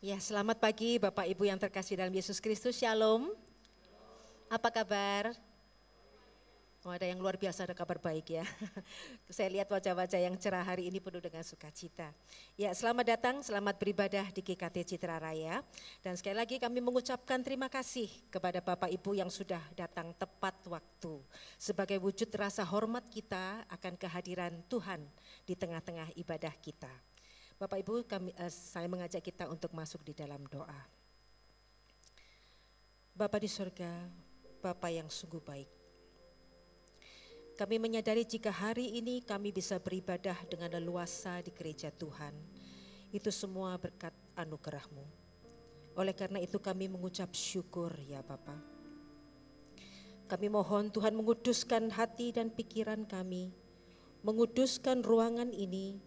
Ya, selamat pagi Bapak Ibu yang terkasih dalam Yesus Kristus, Shalom. Apa kabar? Oh, ada yang luar biasa, ada kabar baik ya. Saya lihat wajah-wajah yang cerah hari ini penuh dengan sukacita. Ya, selamat datang, selamat beribadah di GKT Citra Raya. Dan sekali lagi kami mengucapkan terima kasih kepada Bapak Ibu yang sudah datang tepat waktu. Sebagai wujud rasa hormat kita akan kehadiran Tuhan di tengah-tengah ibadah kita. Bapak Ibu, saya mengajak kita untuk masuk di dalam doa. Bapa di surga, Bapa yang sungguh baik. Kami menyadari jika hari ini kami bisa beribadah dengan leluasa di gereja Tuhan, itu semua berkat anugerah-Mu. Oleh karena itu kami mengucap syukur ya Bapa. Kami mohon Tuhan menguduskan hati dan pikiran kami, menguduskan ruangan ini,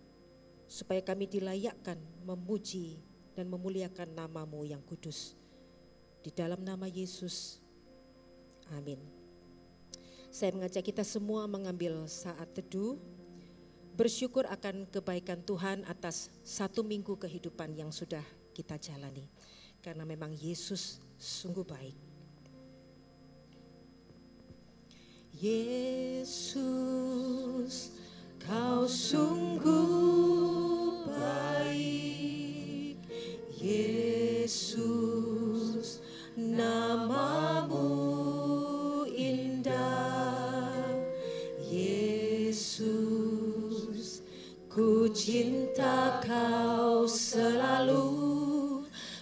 supaya kami dilayakkan memuji dan memuliakan nama-Mu yang kudus. Di dalam nama Yesus, amin. Saya mengajak kita semua mengambil saat teduh, bersyukur akan kebaikan Tuhan atas 1 minggu kehidupan yang sudah kita jalani. Karena memang Yesus sungguh baik. Yesus, Kau sungguh baik, Yesus, nama-Mu indah, Yesus, ku cinta Kau selalu,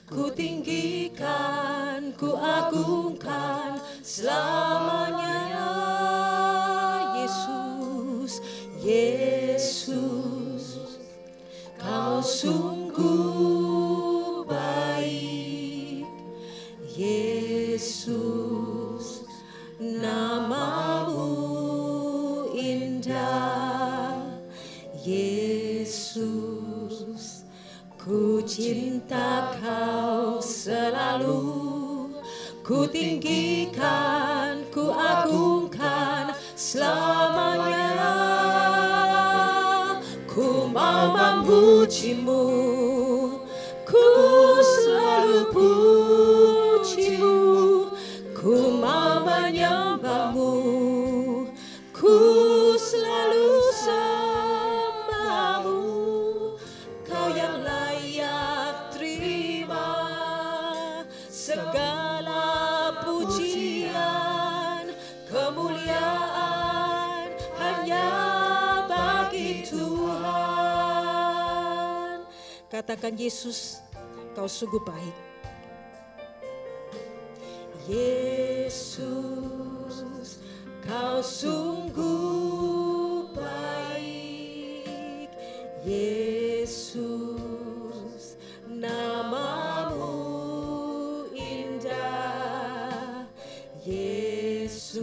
ku tinggikan, ku agungkan selamanya. Yesus, Kau sungguh baik, Yesus, nama-Mu indah, Yesus, ku cinta Kau selalu, ku tinggikan, ku agungkan selamanya. Ku mau memuji-Mu, ku selalu puji-Mu, ku mau menyembah-Mu, ku selalu sembah-Mu. Kau yang layak terima segala pujian, kemuliaan hanya bagi Tuhan. Katakan, Yesus, Kau sungguh baik. Yesus, Kau sungguh baik, Yesus, nama-Mu indah, Yesus,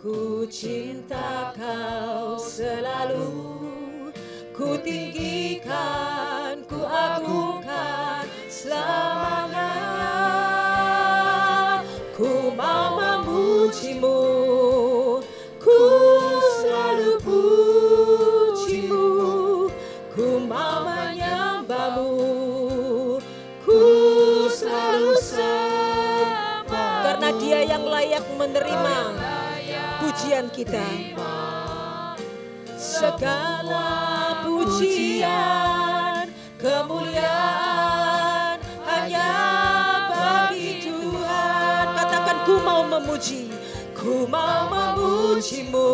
ku cinta Kau selalu, ku tinggikan, ku agungkan selamanya. Ku mau memuji-Mu, ku selalu puji-Mu, ku mau menyembah-Mu, ku selalu sembah-Mu. Karena Dia yang layak menerima pujian kita. Segala pujian, kemuliaan hanya bagi Tuhan. Katakan, ku mau memuji, ku mau memuji-Mu,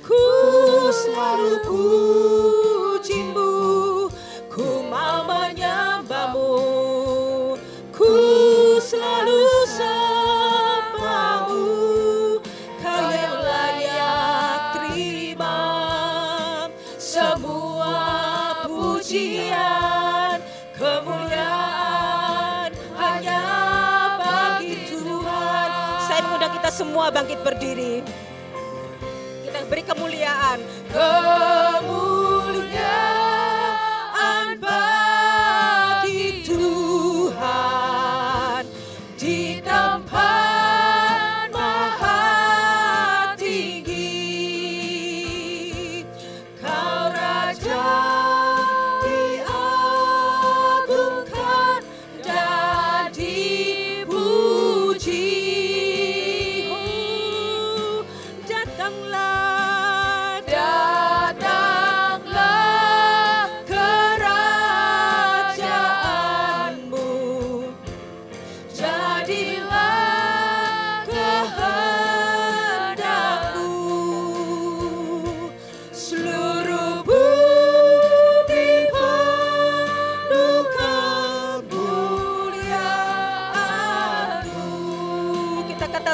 ku selalu puji-Mu, ku mau menyembah-Mu, ku selalu sembah-Mu. Kau yang layak terima semua pujian, kemuliaan hanya bagi Tuhan. Saya mengundang kita semua bangkit berdiri. Kita beri kemuliaan. Kemuliaan bagi Tuhan di tempat maha tinggi. Kau Raja di atas.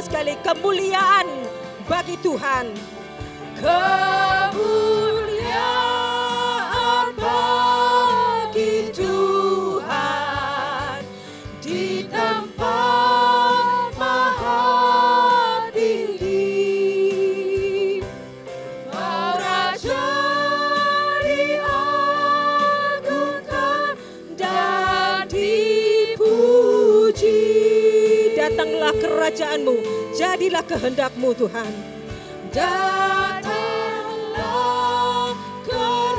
sekali, kemuliaan bagi Tuhan. Kemuliaan bagi Tuhan di tempat maha tinggi. Raja diagungkan dan dipuji. Datanglah kerajaanmu, jadilah kehendak-Mu Tuhan. Datanglah kerajaanmu,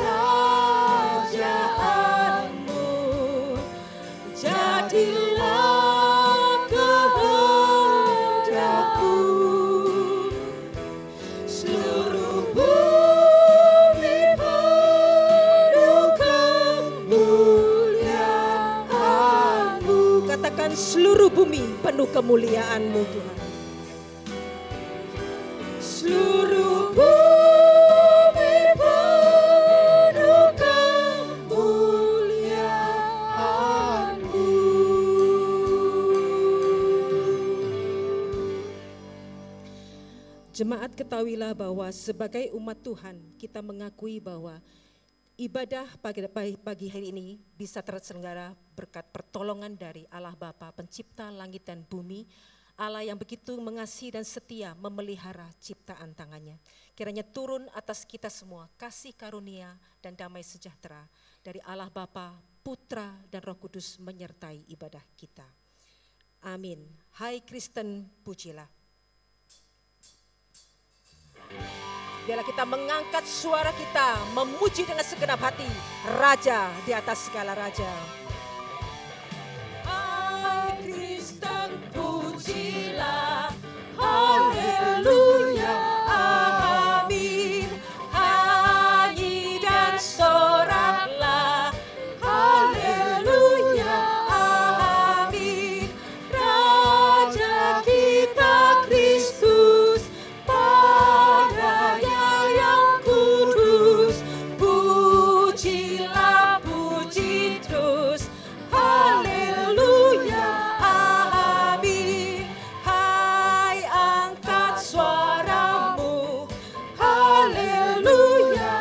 jadilah kehendak-Mu. Seluruh bumi penuh kemuliaan-Mu. Katakan seluruh bumi penuh kemuliaan-Mu Tuhan. Seluruh bumi penuh kemuliaan-Mu. Jemaat, ketahuilah bahwa sebagai umat Tuhan kita mengakui bahwa ibadah pagi hari ini bisa terselenggara berkat pertolongan dari Allah Bapa, pencipta langit dan bumi, Allah yang begitu mengasihi dan setia memelihara ciptaan tangannya. Kiranya turun atas kita semua kasih karunia dan damai sejahtera dari Allah Bapa, Putra dan Roh Kudus menyertai ibadah kita. Amin. Hai Kristen, pujilah. Biarlah kita mengangkat suara kita, memuji dengan segenap hati Raja di atas segala raja. Hai Kristen, pujilah, haleluya, amin. Nyanyi dan soraklah, haleluya, amin. Raja kita Kristus, Padanya yang kudus, pujilah, puji terus, haleluya, amin. Hai angkat suaramu, haleluya,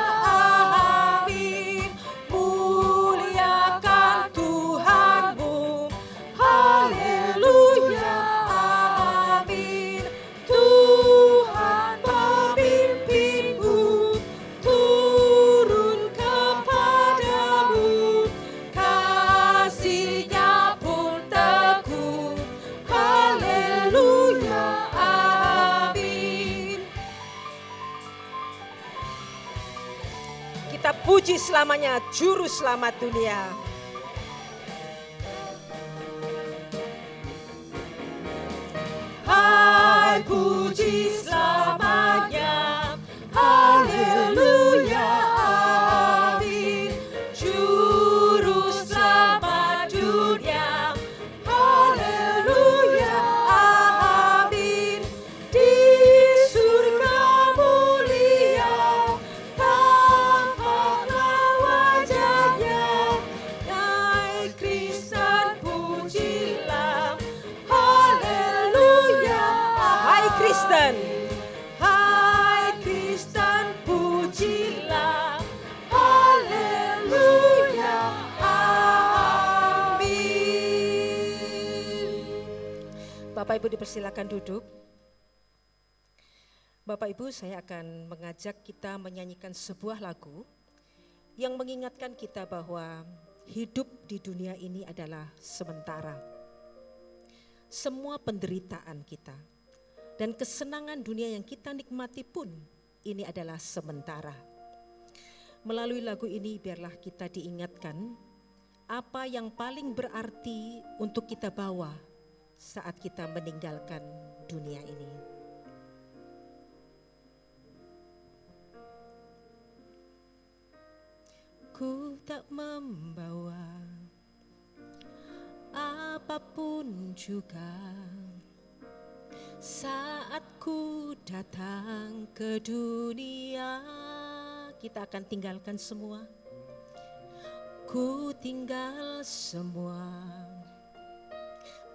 amin. Muliakan Tuhanmu, haleluya, amin. Tuhan pemimpinmu, turun kepadamu, kasih-Nya pun teguh, haleluya, amin. Kita puji selamanya Juru Selamat dunia. Hai puji selamanya, haleluya, amin. Juru Selamat dunia, haleluya, amin. Di surga mulia, tampaklah wajahnya. Hai Kristen, pujilah, haleluya. Hai Kristen, hai Kristen, pujilah, haleluya, amin. Bapak Ibu dipersilakan duduk. Bapak Ibu, saya akan mengajak kita menyanyikan sebuah lagu yang mengingatkan kita bahwa hidup di dunia ini adalah sementara. Semua penderitaan kita dan kesenangan dunia yang kita nikmati pun ini adalah sementara. Melalui lagu ini biarlah kita diingatkan apa yang paling berarti untuk kita bawa saat kita meninggalkan dunia ini. Ku tak membawa apapun juga saat ku datang ke dunia. Kita akan tinggalkan semua. Ku tinggal semua.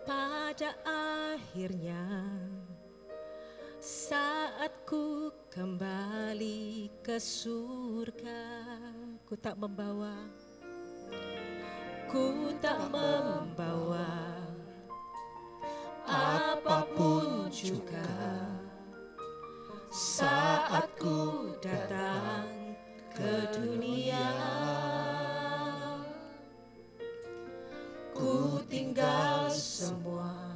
Pada akhirnya Saat ku kembali ke surga, ku tak membawa apapun juga. Saat ku datang ke dunia, ku tinggal semua.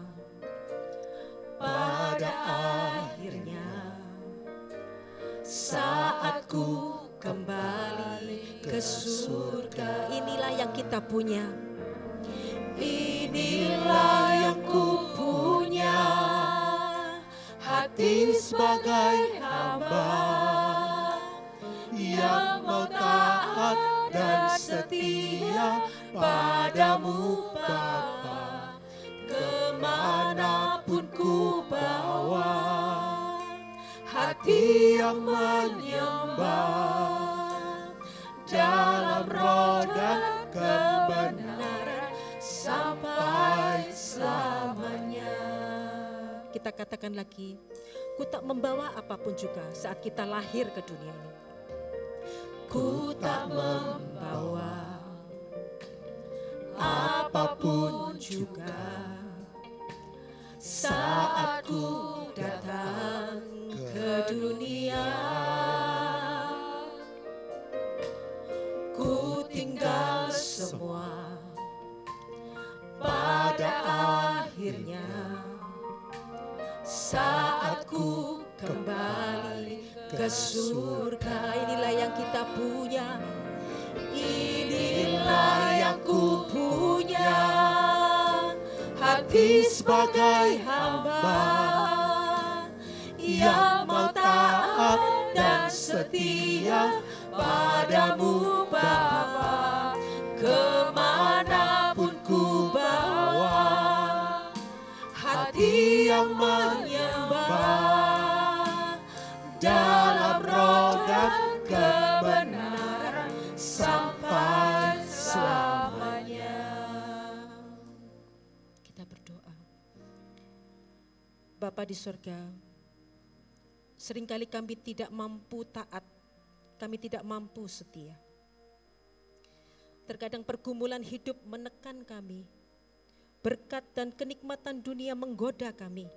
Pada akhirnya, saat ku kembali ke surga, inilah yang kita punya. Inilah yang ku punya, hati sebagai hamba yang mau taat dan setia padamu Bapa. Kemanapun ku bawa, hati yang menyembah dalam roh dan kebenaran sampai selamanya. Kita katakan lagi, ku tak membawa apapun juga saat kita lahir ke dunia ini. Ku tak membawa apapun juga saat ku datang ke dunia. Ku tinggal semua. Pada akhirnya, saat ku kembali ke surga, inilah yang kita punya. Inilah yang ku punya, hati sebagai hamba yang mau taat dan setia padamu Bapa. Kemanapun ku bawa, hati yang menyembah dalam roh dan kebenaran sampai selamanya. Kita berdoa. Bapa di surga, seringkali kami tidak mampu taat, kami tidak mampu setia. Terkadang pergumulan hidup menekan kami, berkat dan kenikmatan dunia menggoda kami,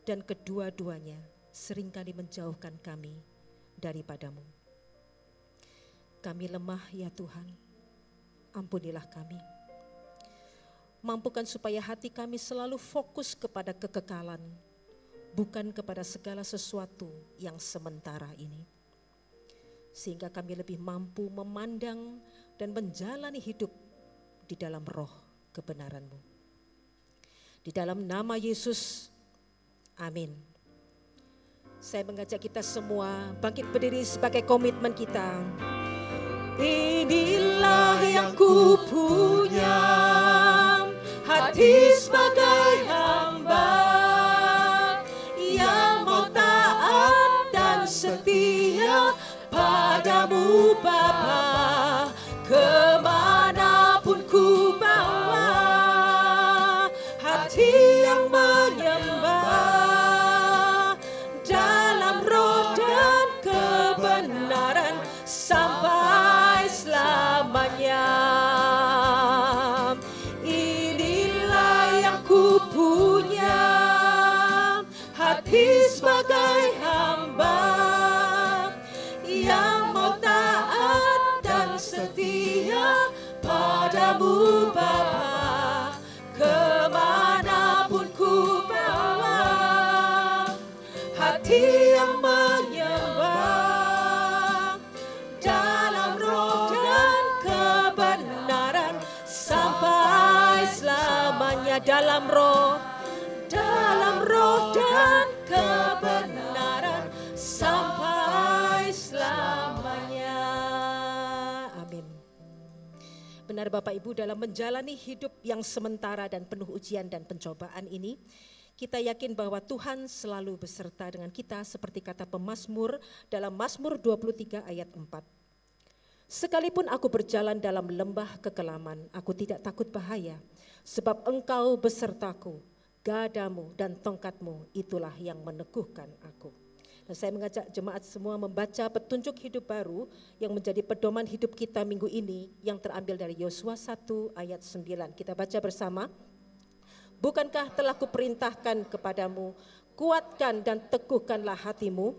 dan kedua-duanya seringkali menjauhkan kami daripadamu. Kami lemah ya Tuhan, ampunilah kami. Mampukan supaya hati kami selalu fokus kepada kekekalan, bukan kepada segala sesuatu yang sementara ini. Sehingga kami lebih mampu memandang dan menjalani hidup di dalam roh kebenaran-Mu. Di dalam nama Yesus, amin. Saya mengajak kita semua bangkit berdiri sebagai komitmen kita. Inilah yang ku punya, hati sebagai hamba yang mau taat dan setia padamu Bapa. Kemanapun ku bawa, hati yang menyembah dalam roh dan kebenaran sampai selamanya. Inilah yang ku punya, hati sebagai hamba yang mau taat dan setia padamu Bapa. Kemanapun ku bawa, hati yang menyembah dalam roh dan kebenaran sampai selamanya. Dalam roh dan kebenaran sampai selamanya. Amin. Benar Bapak Ibu, dalam menjalani hidup yang sementara dan penuh ujian dan pencobaan ini, kita yakin bahwa Tuhan selalu beserta dengan kita seperti kata pemazmur dalam Mazmur 23 ayat 4. Sekalipun aku berjalan dalam lembah kekelaman, aku tidak takut bahaya, sebab Engkau besertaku. Gadamu dan tongkatmu itulah yang meneguhkan aku. Dan saya mengajak jemaat semua membaca petunjuk hidup baru yang menjadi pedoman hidup kita minggu ini yang terambil dari Yosua 1 ayat 9. Kita baca bersama. Bukankah telah kuperintahkan kepadamu, kuatkan dan teguhkanlah hatimu,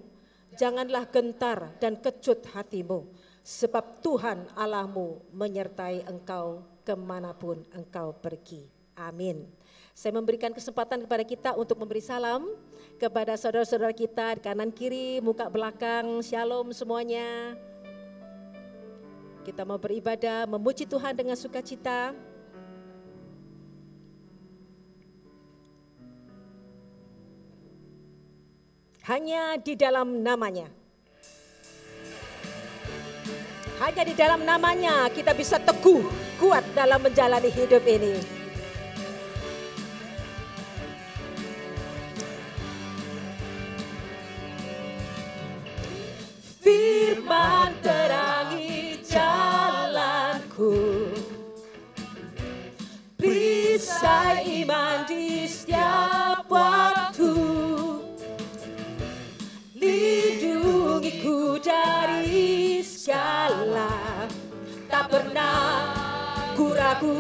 janganlah gentar dan kecut hatimu, sebab Tuhan Allahmu menyertai engkau kemanapun engkau pergi. Amin. Saya memberikan kesempatan kepada kita untuk memberi salam kepada saudara-saudara kita di kanan kiri, muka belakang. Shalom semuanya. Kita mau beribadah, memuji Tuhan dengan sukacita. Hanya di dalam namanya. Hanya di dalam namanya kita bisa teguh, kuat dalam menjalani hidup ini. Firman terangi jalanku, perisai iman di setiap waktu, lindungiku dari segala, tak pernah ku ragu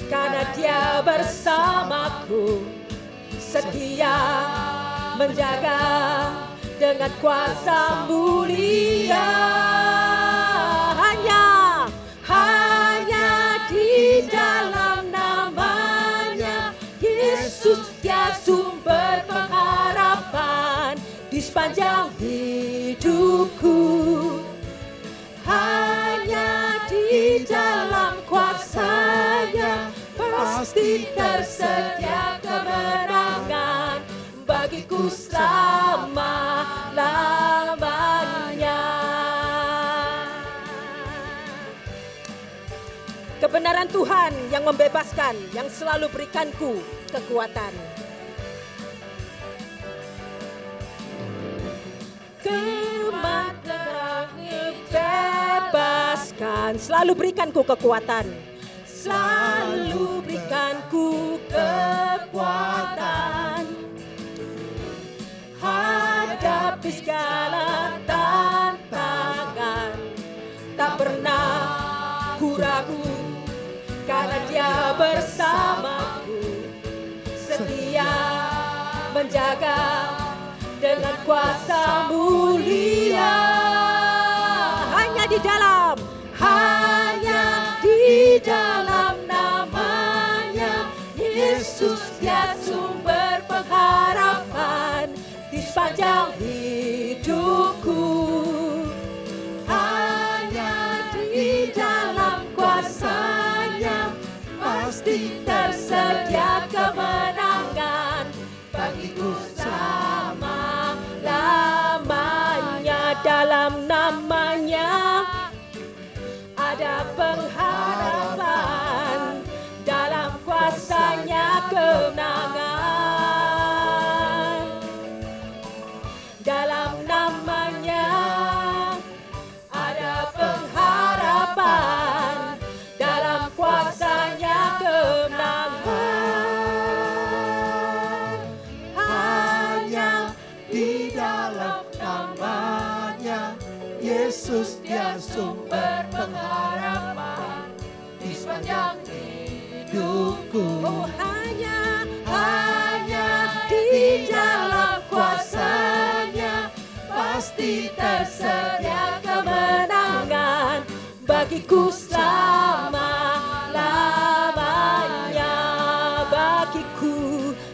karena Dia bersamaku, setia menjaga dengan kuasa mulia. Hanya di dalam namanya Yesus, Dia sumber pengharapan di sepanjang hidupku. Hanya di dalam kuasa-Nya pasti tersedia kemenangan bagiku selama-lamanya. Kebenaran Tuhan yang membebaskan, yang selalu berikanku kekuatan. Kemenangan bebaskan, selalu berikanku kekuatan. Selalu berikanku kekuatan. Hadapi segala tantangan, tak pernah ku ragu karena Dia bersamaku, setia menjaga dengan kuasa mulia. Hanya di dalam namanya Yesus, Dia sumber pengharapan di sepanjang hidupku. Hanya di dalam kuasa-Nya pasti tersedia kemenangan bagiku selama-lamanya. Dalam namanya ada pengharapan, dalam kuasa-Nya kemenangan. Dalam namanya ada pengharapan, dalam kuasa-Nya kemenangan. Hanya di dalam namanya Yesus, Dia sumber pengharapan di sepanjang hidupku. Oh, hanya di dalam kuasa-Nya pasti tersedia kemenangan bagiku selama-lamanya.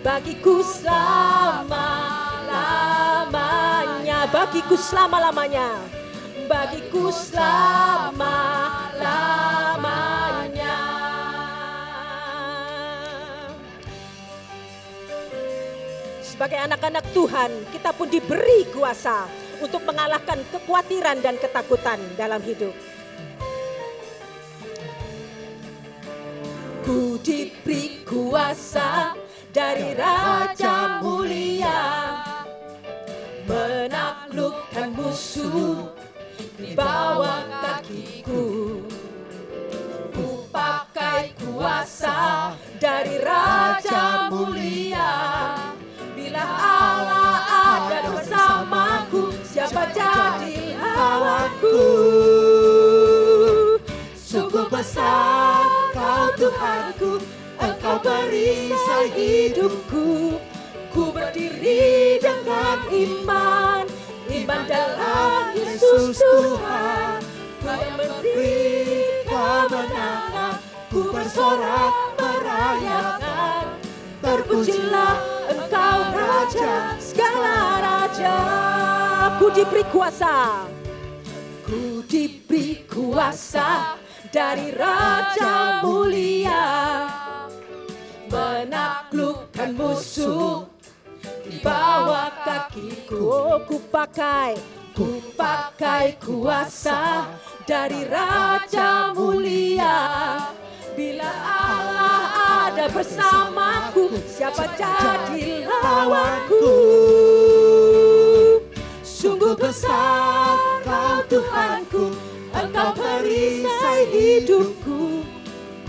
Bagiku selama-lamanya. Bagiku selama-lamanya. Bagiku selama-lamanya. Sebagai anak-anak Tuhan, kita pun diberi kuasa untuk mengalahkan kekhawatiran dan ketakutan dalam hidup. Ku diberi kuasa dari Raja Mulia, menaklukkan musuh di bawah kakiku. Ku pakai kuasa dari Raja Mulia, mulia. Bila Allah ada bersamaku, siapa jadi lawanku? Sungguh besar Kau Tuhanku, Engkau perisai hidupku. Ku berdiri dengan iman, iman dalam Yesus Tuhan. Kau yang memberi kemenangan, ku bersorak merayakan. Terpujilah Engkau Raja, segala raja. Ku diberi kuasa, ku diberi kuasa dari Raja mulia, menaklukkan musuh di bawah kakiku. Oh, ku pakai kuasa dari Raja mulia. Bila Allah ada bersamaku, siapa jadi lawanku? Sungguh besar Kau Tuhanku, Engkau perisai hidupku.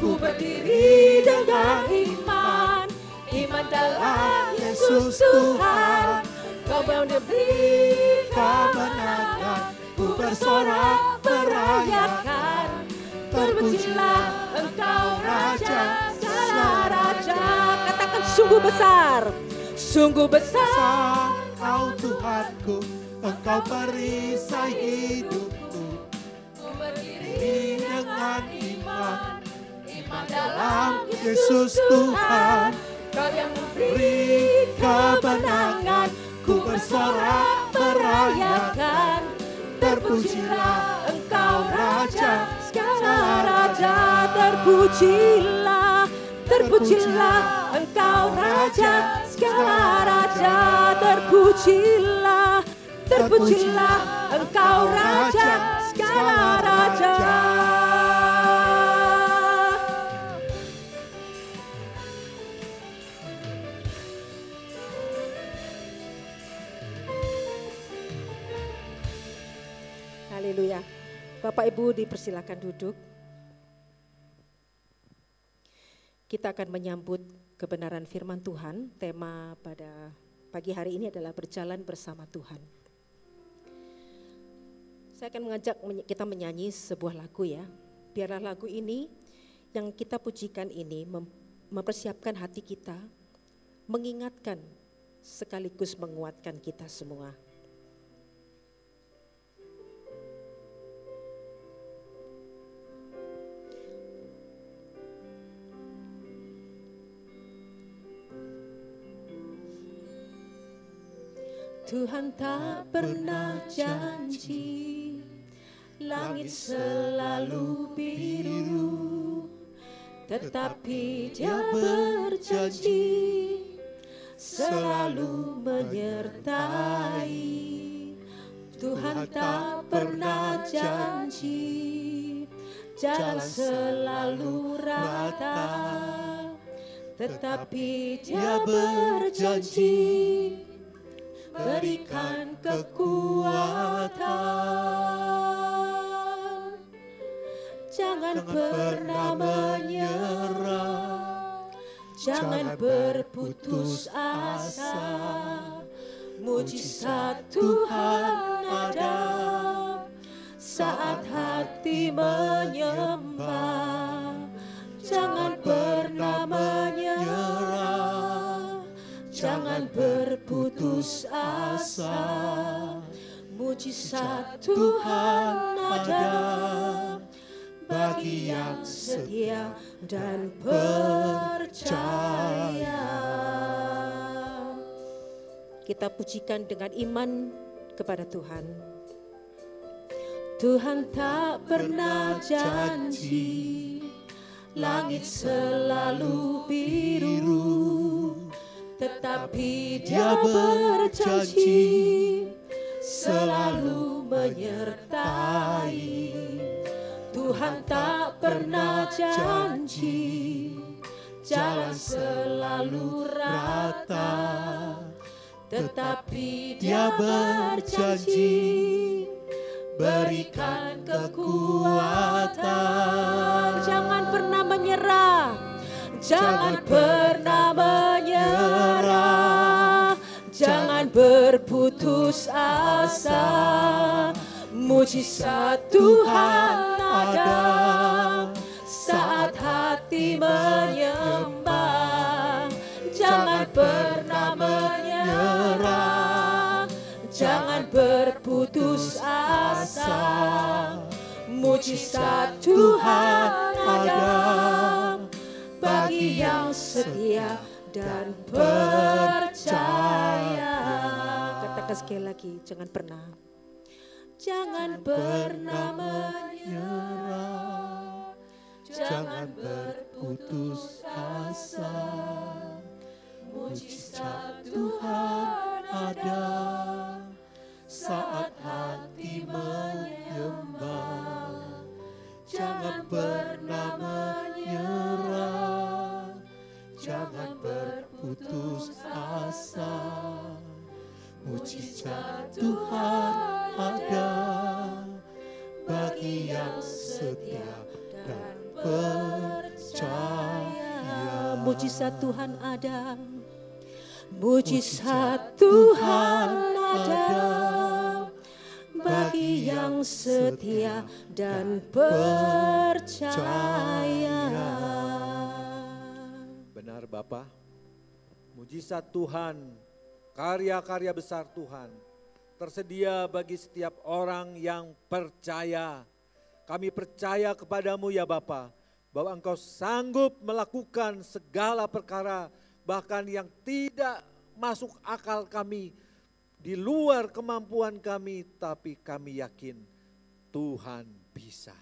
Ku berdiri dengan iman, iman dalam Yesus Tuhan. Kau memberi kemenangan, ku bersorak merayakan. Terpujilah Engkau Raja, segala raja. Katakan sungguh besar, sungguh besar Kau Tuhanku, Engkau perisai hidupku. Ku berdiri dengan iman, iman Dalam Yesus Tuhan, Kau yang memberi kemenangan, ku bersorak merayakan. Terpujilah Engkau Raja, segala raja. Terpujilah, terpujilah Engkau Raja, segala raja. Terpujilah, terpujilah Engkau Raja, segala raja. Haleluya. Bapak Ibu dipersilakan duduk. Kita akan menyambut kebenaran firman Tuhan. Tema pada pagi hari ini adalah berjalan bersama Tuhan. Saya akan mengajak kita menyanyi sebuah lagu ya. Biarlah lagu ini yang kita pujikan ini mempersiapkan hati kita, mengingatkan sekaligus menguatkan kita semua. Tuhan tak pernah janji langit selalu biru, tetapi Dia berjanji selalu menyertai. Tuhan tak pernah janji jalan selalu rata, tetapi Dia berjanji berikan kekuatan. Jangan pernah menyerah, jangan berputus asa. Mujizat Tuhan ada saat hati menyembah. Jangan pernah menyerah, jangan berputus asa. Mujizat Tuhan ada bagi yang setia dan percaya. Kita pujikan dengan iman kepada Tuhan. Tuhan tak pernah janji langit selalu biru, tetapi Dia berjanji selalu menyertai. Tuhan tak pernah janji jalan selalu rata, tetapi Dia berjanji berikan kekuatan. Jangan pernah menyerah, jangan pernah menyerah. berputus asa. Mujizat Tuhan ada saat hati menyembah. Jangan pernah menyerah, jangan berputus asa. Mujizat Tuhan ada bagi yang setia dan percaya. Katakan sekali lagi, jangan pernah menyerah, jangan berputus asa. Mujizat Tuhan ada saat hati menyembah. Jangan pernah menyerah, jangan berputus asa. Mujizat Tuhan ada bagi yang setia dan percaya. Mujizat Tuhan ada, mujizat Tuhan ada bagi yang setia dan percaya. Benar Bapak, mujizat Tuhan, karya-karya besar Tuhan tersedia bagi setiap orang yang percaya. Kami percaya kepadamu ya Bapa, bahwa Engkau sanggup melakukan segala perkara, bahkan yang tidak masuk akal kami, di luar kemampuan kami, tapi kami yakin Tuhan bisa.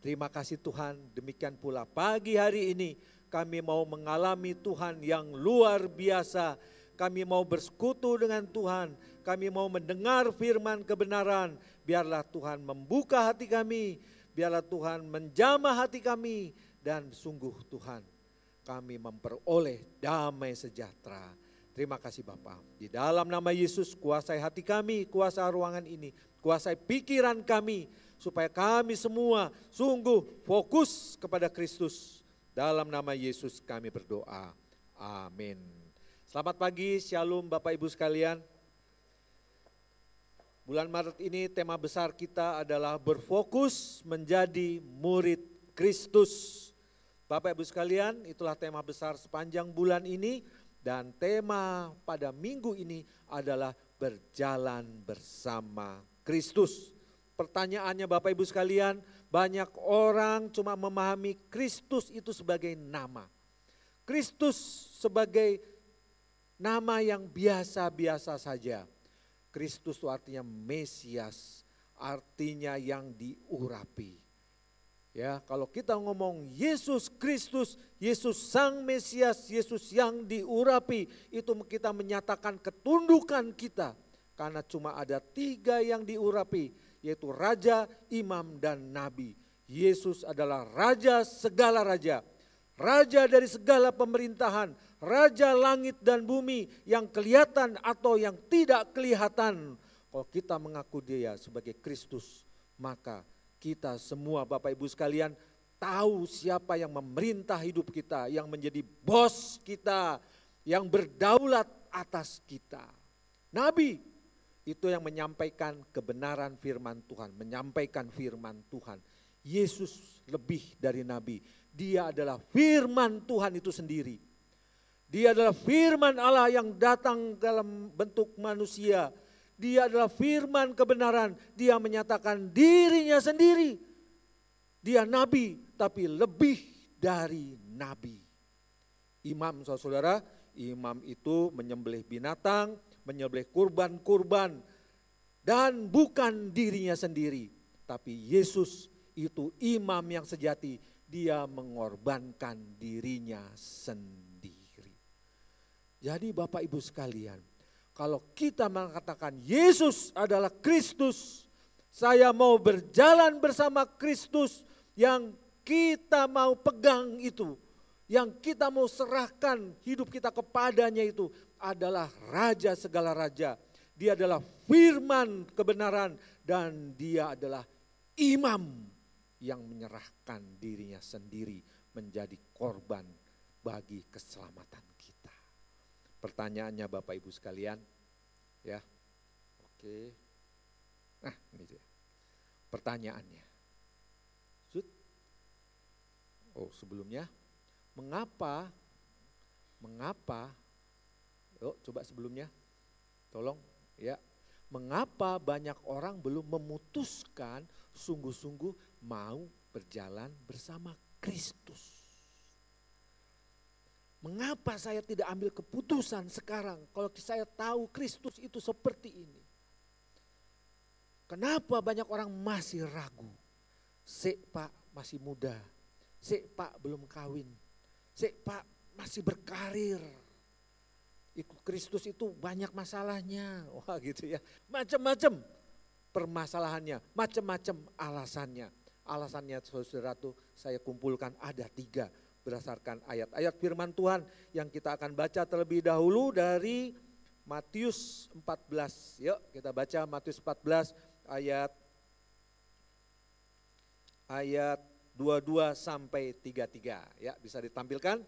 Terima kasih Tuhan, demikian pula pagi hari ini kami mau mengalami Tuhan yang luar biasa. Kami mau bersekutu dengan Tuhan, kami mau mendengar firman kebenaran. Biarlah Tuhan membuka hati kami, biarlah Tuhan menjamah hati kami, dan sungguh Tuhan kami memperoleh damai sejahtera. Terima kasih Bapa. Di dalam nama Yesus kuasai hati kami, kuasai ruangan ini, kuasai pikiran kami, supaya kami semua sungguh fokus kepada Kristus. Dalam nama Yesus kami berdoa. Amin. Selamat pagi, shalom Bapak Ibu sekalian. Bulan Maret ini tema besar kita adalah berfokus menjadi murid Kristus. Bapak Ibu sekalian, itulah tema besar sepanjang bulan ini. Dan tema pada minggu ini adalah berjalan bersama Kristus. Pertanyaannya Bapak Ibu sekalian, banyak orang cuma memahami Kristus itu sebagai nama. Kristus sebagai nama yang biasa-biasa saja. Kristus itu artinya Mesias, artinya yang diurapi. Ya, kalau kita ngomong Yesus Kristus, Yesus Sang Mesias, Yesus yang diurapi, itu kita menyatakan ketundukan kita. Karena cuma ada 3 yang diurapi, yaitu Raja, Imam, dan Nabi. Yesus adalah Raja segala Raja. Raja dari segala pemerintahan, Raja langit dan bumi yang kelihatan atau yang tidak kelihatan. Kalau kita mengaku Dia sebagai Kristus, maka kita semua Bapak Ibu sekalian tahu siapa yang memerintah hidup kita, yang menjadi bos kita, yang berdaulat atas kita. Nabi itu yang menyampaikan kebenaran firman Tuhan, menyampaikan firman Tuhan. Yesus lebih dari nabi, Dia adalah firman Tuhan itu sendiri. Dia adalah firman Allah yang datang dalam bentuk manusia. Dia adalah firman kebenaran, Dia menyatakan dirinya sendiri. Dia nabi, tapi lebih dari nabi. Imam, saudara, imam itu menyembelih binatang, menyembelih kurban-kurban, dan bukan dirinya sendiri. Tapi Yesus itu imam yang sejati, Dia mengorbankan dirinya sendiri. Jadi Bapak Ibu sekalian, kalau kita mengatakan Yesus adalah Kristus, saya mau berjalan bersama Kristus, yang kita mau pegang itu, yang kita mau serahkan hidup kita kepadanya itu adalah Raja segala Raja. Dia adalah firman kebenaran dan Dia adalah imam yang menyerahkan dirinya sendiri menjadi korban bagi keselamatan kita. Pertanyaannya Bapak Ibu sekalian, Ya, oke. Nah, ini dia pertanyaannya. Oh, sebelumnya, mengapa, yuk coba sebelumnya, tolong ya. Mengapa banyak orang belum memutuskan sungguh-sungguh mau berjalan bersama Kristus? Mengapa saya tidak ambil keputusan sekarang kalau saya tahu Kristus itu seperti ini? Kenapa banyak orang masih ragu? Pak masih muda, Pak belum kawin, Pak masih berkarir. Kristus itu banyak masalahnya, wah gitu ya. Macam-macam permasalahannya, macam-macam alasannya. Alasannya saudara tuh saya kumpulkan ada 3 berdasarkan ayat-ayat firman Tuhan yang kita akan baca terlebih dahulu dari Matius 14. Yuk kita baca Matius 14 ayat 22 sampai 33. Ya, bisa ditampilkan.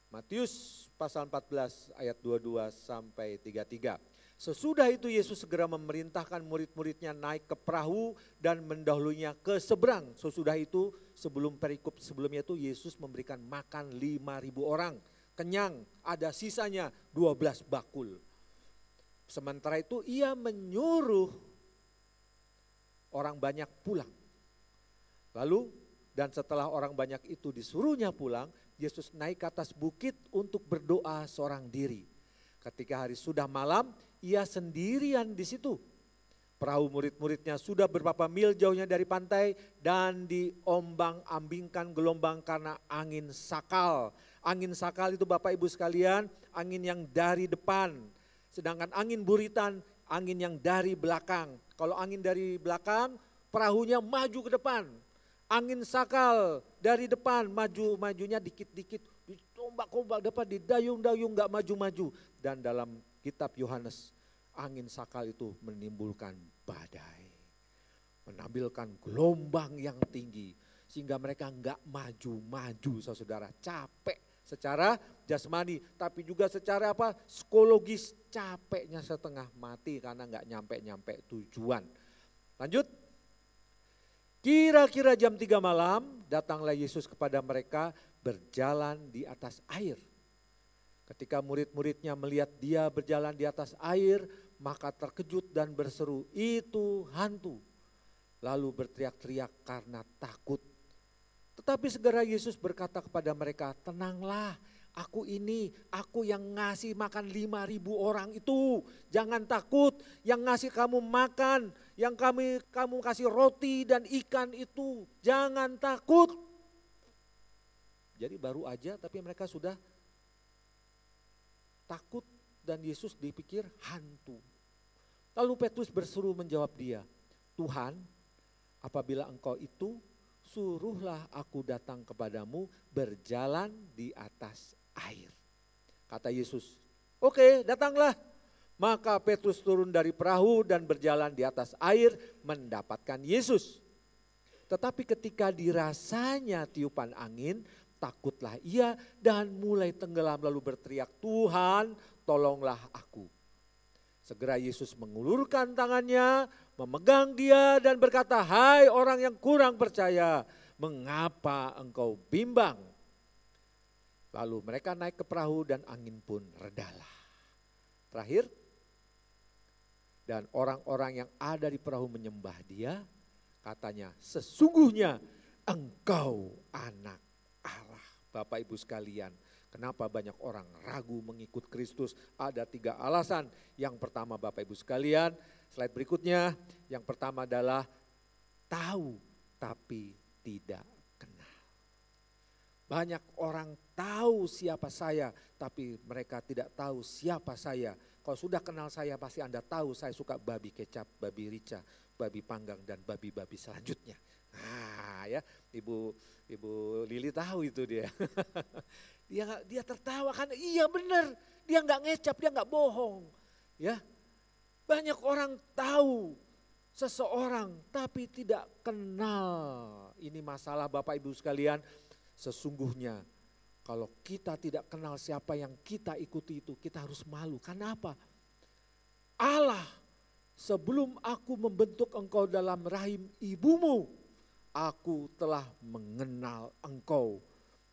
Matius pasal 14 ayat 22 sampai 33. Sesudah itu Yesus segera memerintahkan murid-muridnya naik ke perahu dan mendahulunya ke seberang. Sesudah itu sebelum perikop sebelumnya itu Yesus memberikan makan 5.000 orang. Kenyang, ada sisanya 12 bakul. Sementara itu ia menyuruh orang banyak pulang. Lalu dan setelah orang banyak itu disuruhnya pulang, Yesus naik ke atas bukit untuk berdoa seorang diri. Ketika hari sudah malam, ia sendirian di situ. Perahu murid-muridnya sudah beberapa mil jauhnya dari pantai dan diombang-ambingkan gelombang karena angin sakal. Angin sakal itu Bapak Ibu sekalian, angin yang dari depan. Sedangkan angin buritan, angin yang dari belakang. Kalau angin dari belakang, perahunya maju ke depan. Angin sakal dari depan, majunya dikit-dikit. Ditombak-tombak depan, didayung-dayung, gak maju-maju. Dan dalam kitab Yohanes, angin sakal itu menimbulkan badai. Menampilkan gelombang yang tinggi. Sehingga mereka gak maju-maju saudara. Capek secara jasmani. Tapi juga secara psikologis capeknya setengah mati karena gak nyampe-nyampe tujuan. Lanjut. Kira-kira jam 3 malam datanglah Yesus kepada mereka berjalan di atas air. Ketika murid-muridnya melihat dia berjalan di atas air, maka terkejut dan berseru, itu hantu. Lalu berteriak-teriak karena takut. Tetapi segera Yesus berkata kepada mereka, tenanglah, aku yang ngasih makan 5.000 orang itu. Jangan takut, yang ngasih kamu makan, yang kamu kasih roti dan ikan itu. Jangan takut. Jadi baru aja tapi mereka sudah takut dan Yesus dipikir hantu. Lalu Petrus berseru menjawab dia, Tuhan, apabila engkau itu, suruhlah aku datang kepadamu berjalan di atas air. Kata Yesus, oke, datanglah. Maka Petrus turun dari perahu dan berjalan di atas air mendapatkan Yesus. Tetapi ketika dirasanya tiupan angin, takutlah ia dan mulai tenggelam lalu berteriak, Tuhan tolonglah aku. Segera Yesus mengulurkan tangannya, memegang dia dan berkata, hai orang yang kurang percaya, mengapa engkau bimbang? Lalu mereka naik ke perahu dan angin pun redalah. Terakhir, dan orang-orang yang ada di perahu menyembah dia, katanya sesungguhnya engkau anak Allah. Bapak Ibu sekalian, kenapa banyak orang ragu mengikut Kristus? Ada 3 alasan. Yang pertama Bapak Ibu sekalian, slide berikutnya. Yang pertama adalah tahu tapi tidak kenal. Banyak orang tahu siapa saya, tapi mereka tidak tahu siapa saya. Kalau sudah kenal saya pasti Anda tahu saya suka babi kecap, babi rica, babi panggang dan babi-babi selanjutnya. Nah ya, Ibu Lili tahu itu dia. Dia tertawa kan, iya benar, dia nggak ngecap, dia nggak bohong. Ya, banyak orang tahu seseorang tapi tidak kenal. Ini masalah Bapak Ibu sekalian. Sesungguhnya kalau kita tidak kenal siapa yang kita ikuti itu, kita harus malu. Karena apa? Allah, sebelum aku membentuk engkau dalam rahim ibumu, aku telah mengenal engkau.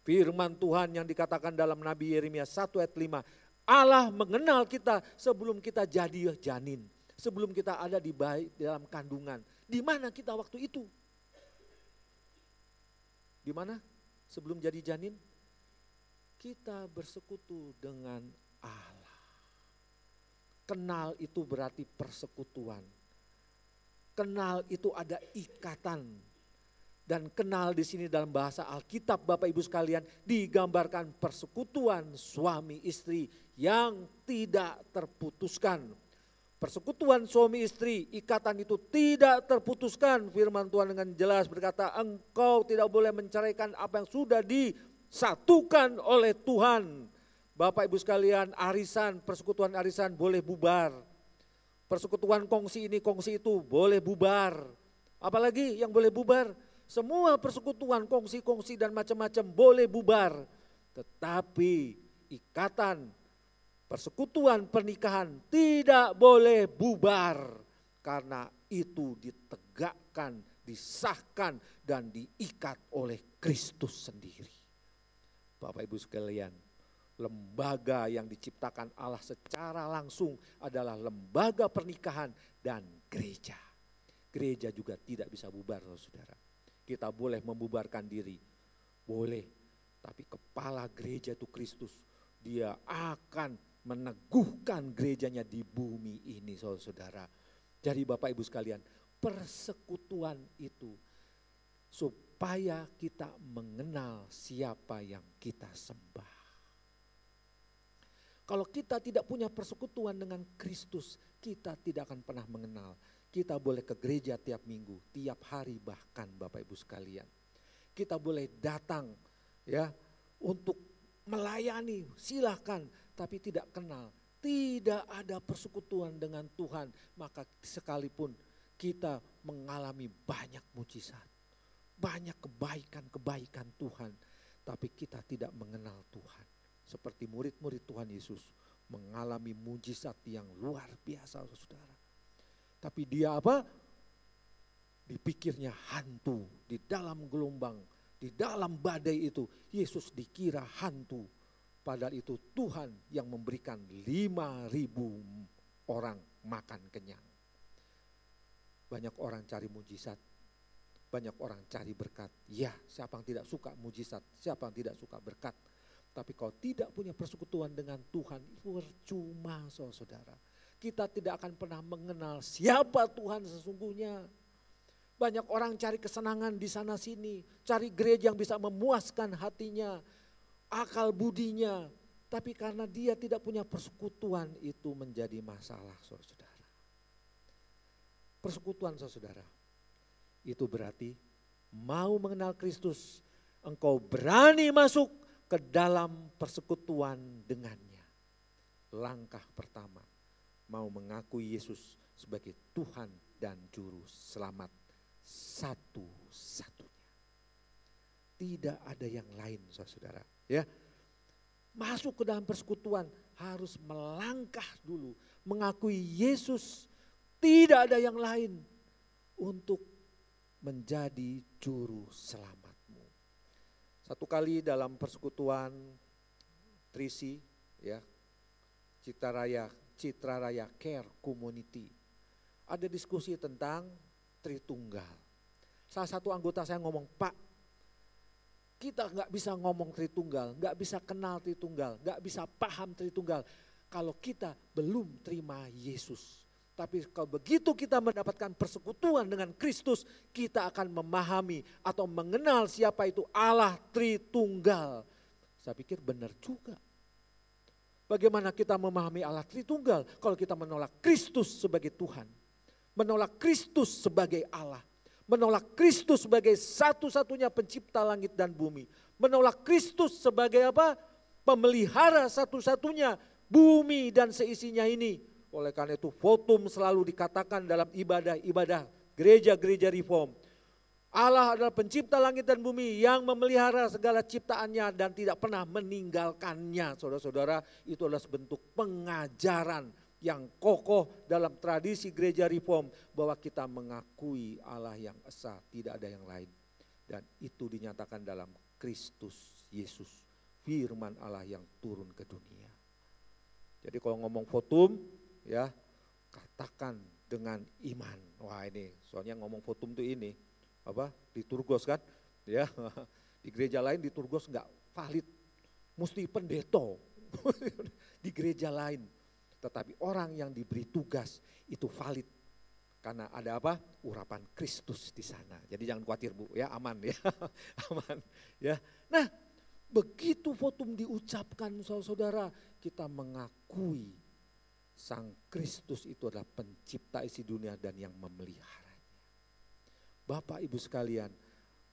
Firman Tuhan yang dikatakan dalam Nabi Yeremia 1 ayat 5. Allah mengenal kita sebelum kita jadi janin. Sebelum kita ada di dalam kandungan. Di mana kita waktu itu? Di mana? Sebelum jadi janin? Kita bersekutu dengan Allah. Kenal itu berarti persekutuan. Kenal itu ada ikatan. Dan kenal di sini dalam bahasa Alkitab Bapak Ibu sekalian digambarkan persekutuan suami istri yang tidak terputuskan. Persekutuan suami istri, ikatan itu tidak terputuskan. Firman Tuhan dengan jelas berkata, engkau tidak boleh menceraikan apa yang sudah disatukan oleh Tuhan. Bapak Ibu sekalian, arisan, persekutuan arisan boleh bubar. Persekutuan kongsi ini, kongsi itu boleh bubar. Apalagi yang boleh bubar? Semua persekutuan, kongsi-kongsi dan macam-macam boleh bubar. Tetapi ikatan, persekutuan pernikahan tidak boleh bubar. Karena itu ditegakkan, disahkan dan diikat oleh Kristus sendiri. Bapak Ibu sekalian, lembaga yang diciptakan Allah secara langsung adalah lembaga pernikahan dan gereja. Gereja juga tidak bisa bubar, saudara. Kita boleh membubarkan diri, boleh. Tapi kepala gereja itu Kristus. Dia akan meneguhkan gerejanya di bumi ini, saudara. Jadi Bapak Ibu sekalian, persekutuan itu supaya kita mengenal siapa yang kita sembah. Kalau kita tidak punya persekutuan dengan Kristus, kita tidak akan pernah mengenal. Kita boleh ke gereja tiap minggu, tiap hari bahkan Bapak Ibu sekalian. Kita boleh datang ya untuk melayani, silahkan, tapi tidak kenal. Tidak ada persekutuan dengan Tuhan, maka sekalipun kita mengalami banyak mujizat, banyak kebaikan-kebaikan Tuhan, tapi kita tidak mengenal Tuhan. Seperti murid-murid Tuhan Yesus mengalami mujizat yang luar biasa, saudara. Tapi dia apa? Dipikirnya hantu di dalam gelombang, di dalam badai itu. Yesus dikira hantu. Padahal itu Tuhan yang memberikan 5.000 orang makan kenyang. Banyak orang cari mujizat, banyak orang cari berkat. Ya, siapa yang tidak suka mujizat, siapa yang tidak suka berkat. Tapi kalau tidak punya persekutuan dengan Tuhan, percuma saudara. Kita tidak akan pernah mengenal siapa Tuhan sesungguhnya. Banyak orang cari kesenangan di sana sini, cari gereja yang bisa memuaskan hatinya, akal budinya. Tapi karena dia tidak punya persekutuan, itu menjadi masalah saudara. Persekutuan saudara, itu berarti mau mengenal Kristus, engkau berani masuk ke dalam persekutuan dengannya. Langkah pertama, mau mengakui Yesus sebagai Tuhan dan Juru Selamat satu-satunya. Tidak ada yang lain saudara. Ya, masuk ke dalam persekutuan harus melangkah dulu, mengakui Yesus, tidak ada yang lain untuk menjadi Juru Selamat. Satu kali dalam persekutuan Trisi, ya, Citra Raya Care Community, ada diskusi tentang Tritunggal. Salah satu anggota saya ngomong, Pak, kita nggak bisa ngomong Tritunggal, nggak bisa kenal Tritunggal, nggak bisa paham Tritunggal kalau kita belum terima Yesus. Tapi kalau begitu kita mendapatkan persekutuan dengan Kristus, kita akan memahami atau mengenal siapa itu Allah Tritunggal. Saya pikir benar juga. Bagaimana kita memahami Allah Tritunggal kalau kita menolak Kristus sebagai Tuhan, menolak Kristus sebagai Allah, menolak Kristus sebagai satu-satunya pencipta langit dan bumi, menolak Kristus sebagai apa? Pemelihara satu-satunya bumi dan seisinya ini. Oleh karena itu votum selalu dikatakan dalam ibadah-ibadah gereja-gereja reform. Allah adalah pencipta langit dan bumi yang memelihara segala ciptaannya dan tidak pernah meninggalkannya. Saudara-saudara, itu adalah sebentuk pengajaran yang kokoh dalam tradisi gereja reform bahwa kita mengakui Allah yang esa, tidak ada yang lain. Dan itu dinyatakan dalam Kristus Yesus, firman Allah yang turun ke dunia. Jadi kalau ngomong votum ya, katakan dengan iman. Wah ini soalnya ngomong votum tuh ini apa, liturgos kan ya. Di gereja lain liturgos enggak valid, mesti pendeto di gereja lain. Tetapi orang yang diberi tugas itu valid. Karena ada apa? Urapan Kristus di sana. Jadi jangan khawatir Bu, ya aman ya. Aman ya. Nah, begitu votum diucapkan saudara-saudara, kita mengakui Sang Kristus itu adalah pencipta isi dunia dan yang memeliharanya. Bapak Ibu sekalian,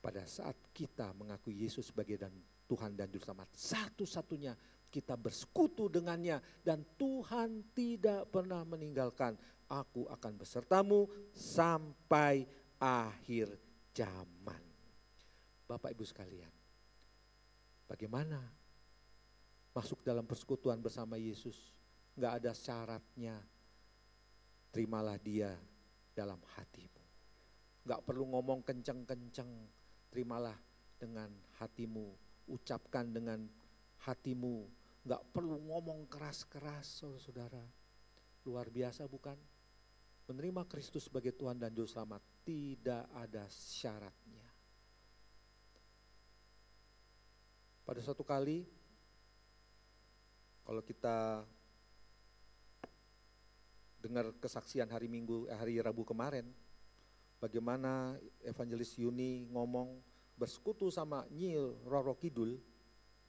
pada saat kita mengakui Yesus sebagai Tuhan dan Juru Selamat, satu-satunya kita bersekutu dengannya dan Tuhan tidak pernah meninggalkan. Aku akan besertamu sampai akhir zaman. Bapak Ibu sekalian, bagaimana masuk dalam persekutuan bersama Yesus? Enggak ada syaratnya, terimalah dia dalam hatimu. Enggak perlu ngomong kenceng-kenceng, terimalah dengan hatimu, ucapkan dengan hatimu. Enggak perlu ngomong keras-keras saudara. Luar biasa bukan? Menerima Kristus sebagai Tuhan dan Juru Selamat tidak ada syaratnya. Pada suatu kali, kalau kita dengar kesaksian hari Rabu kemarin, bagaimana Evangelis Yuni ngomong bersekutu sama Nyi Roro Kidul,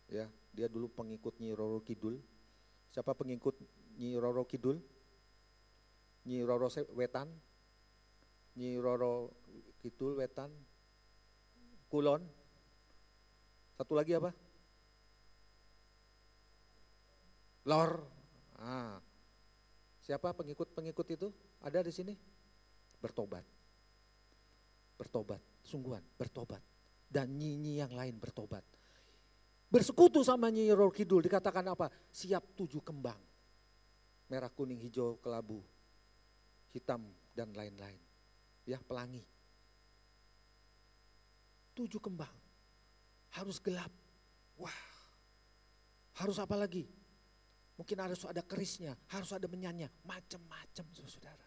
ya dia dulu pengikut Nyi Roro Kidul. Siapa pengikut Nyi Roro Kidul? Nyi Roro Wetan, Nyi Roro Kidul Wetan, Kulon. Satu lagi apa? Lor. Siapa pengikut-pengikut itu? Ada di sini? Bertobat. Bertobat, sungguhan, bertobat. Dan nyi-nyi yang lain bertobat. Bersekutu sama Nyi Roro Kidul dikatakan apa? Siap 7 kembang. Merah, kuning, hijau, kelabu, hitam dan lain-lain. Ya, pelangi. 7 kembang. Harus gelap. Wah. Harus apa lagi? Mungkin harus ada kerisnya, harus ada menyanyi, macam-macam saudara.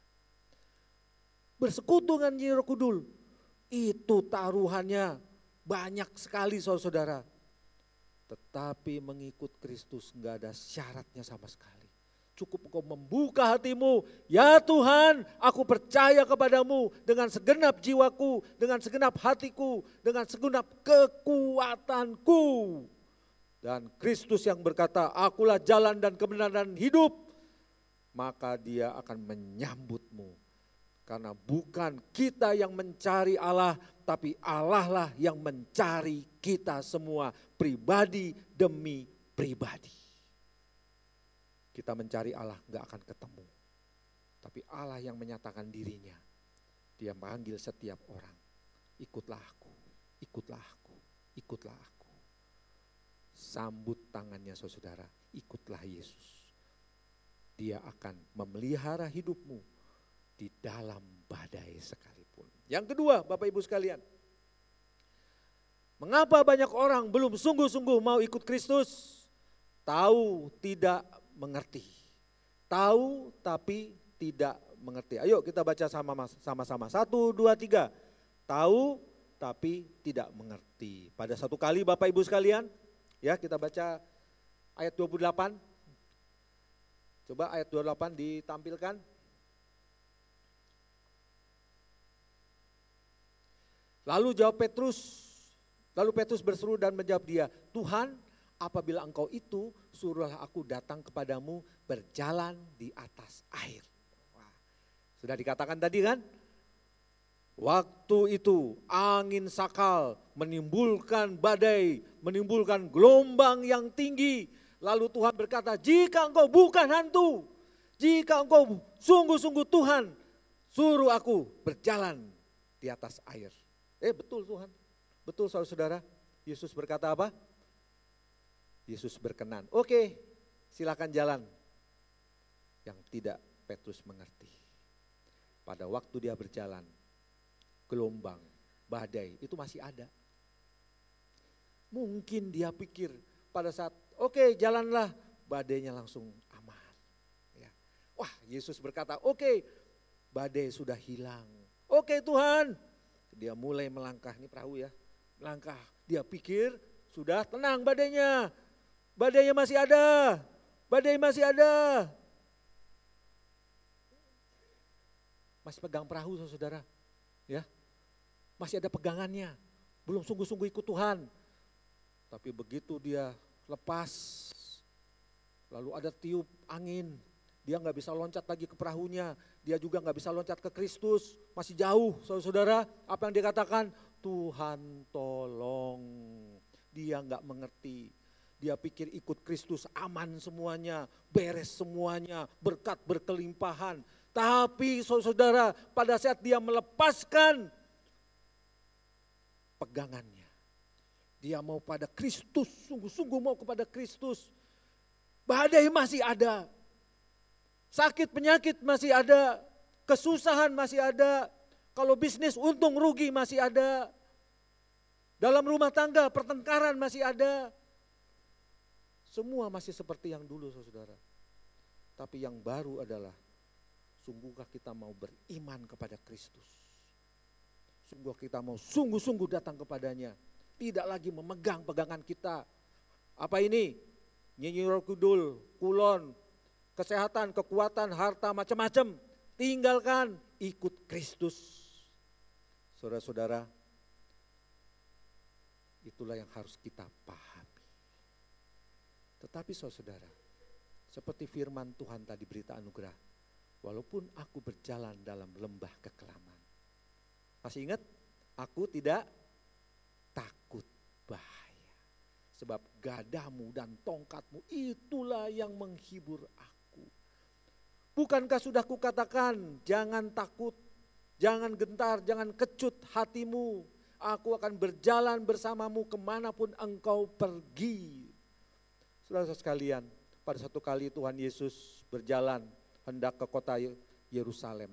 Bersekutu dengan Nyi Roro Kidul, itu taruhannya banyak sekali saudara. Tetapi mengikut Kristus enggak ada syaratnya sama sekali. Cukup engkau membuka hatimu, ya Tuhan aku percaya kepadamu dengan segenap jiwaku, dengan segenap hatiku, dengan segenap kekuatanku. Dan Kristus yang berkata, akulah jalan dan kebenaran dan hidup, maka dia akan menyambutmu. Karena bukan kita yang mencari Allah, tapi Allah lah yang mencari kita semua pribadi demi pribadi. Kita mencari Allah gak akan ketemu. Tapi Allah yang menyatakan dirinya, dia memanggil setiap orang, ikutlah aku, ikutlah aku, ikutlah aku. Sambut tangannya saudara, ikutlah Yesus. Dia akan memelihara hidupmu di dalam badai sekalipun. Yang kedua Bapak Ibu sekalian, mengapa banyak orang belum sungguh-sungguh mau ikut Kristus? Tahu tidak mengerti. Tahu tapi tidak mengerti. Ayo kita baca sama-sama. 1, 2, 3. Tahu tapi tidak mengerti. Pada satu kali Bapak Ibu sekalian, ya kita baca ayat 28. Coba ayat 28 ditampilkan. Lalu Petrus berseru dan menjawab dia, Tuhan, apabila engkau itu, suruhlah aku datang kepadamu berjalan di atas air. Wah, sudah dikatakan tadi kan? Waktu itu angin sakal menimbulkan badai, menimbulkan gelombang yang tinggi. Lalu Tuhan berkata, jika engkau bukan hantu, jika engkau sungguh-sungguh Tuhan, suruh aku berjalan di atas air. Betul Tuhan, betul saudara-saudara. Yesus berkata apa? Yesus berkenan. Oke, silakan jalan. Yang tidak Petrus mengerti. Pada waktu dia berjalan, gelombang, badai itu masih ada. Mungkin dia pikir pada saat oke, jalanlah, badainya langsung aman. Ya. Wah, Yesus berkata, oke, badai sudah hilang. Oke Tuhan, dia mulai melangkah, ini perahu ya, melangkah. Dia pikir sudah tenang badainya. Badainya masih ada. Badai masih ada. Masih pegang perahu saudara. Ya. Masih ada pegangannya. Belum sungguh-sungguh ikut Tuhan. Tapi begitu dia lepas, lalu ada tiup angin. Dia nggak bisa loncat lagi ke perahunya. Dia juga nggak bisa loncat ke Kristus. Masih jauh saudara. Apa yang dia katakan? Tuhan tolong. Dia nggak mengerti. Dia pikir ikut Kristus aman semuanya, beres semuanya, berkat berkelimpahan. Tapi saudara, pada saat dia melepaskan pegangannya, dia mau pada Kristus, sungguh-sungguh mau kepada Kristus. Badai masih ada, sakit penyakit masih ada, kesusahan masih ada, kalau bisnis untung rugi masih ada, dalam rumah tangga pertengkaran masih ada. Semua masih seperti yang dulu saudara. Tapi yang baru adalah, sungguhkah kita mau beriman kepada Kristus? Sungguh kita mau sungguh-sungguh datang kepadanya. Tidak lagi memegang pegangan kita. Apa ini? Nyi Roh Kudul, kulon, kesehatan, kekuatan, harta, macam-macam. Tinggalkan, ikut Kristus. Saudara-saudara, itulah yang harus kita pahami. Tetapi saudara, seperti firman Tuhan tadi berita anugerah, walaupun aku berjalan dalam lembah kekelaman. Masih ingat? Aku tidak takut bahaya. Sebab gadamu dan tongkatmu itulah yang menghibur aku. Bukankah sudah kukatakan, jangan takut, jangan gentar, jangan kecut hatimu. Aku akan berjalan bersamamu kemanapun engkau pergi. Saudara sekalian, pada satu kali Tuhan Yesus berjalan hendak ke kota Yerusalem.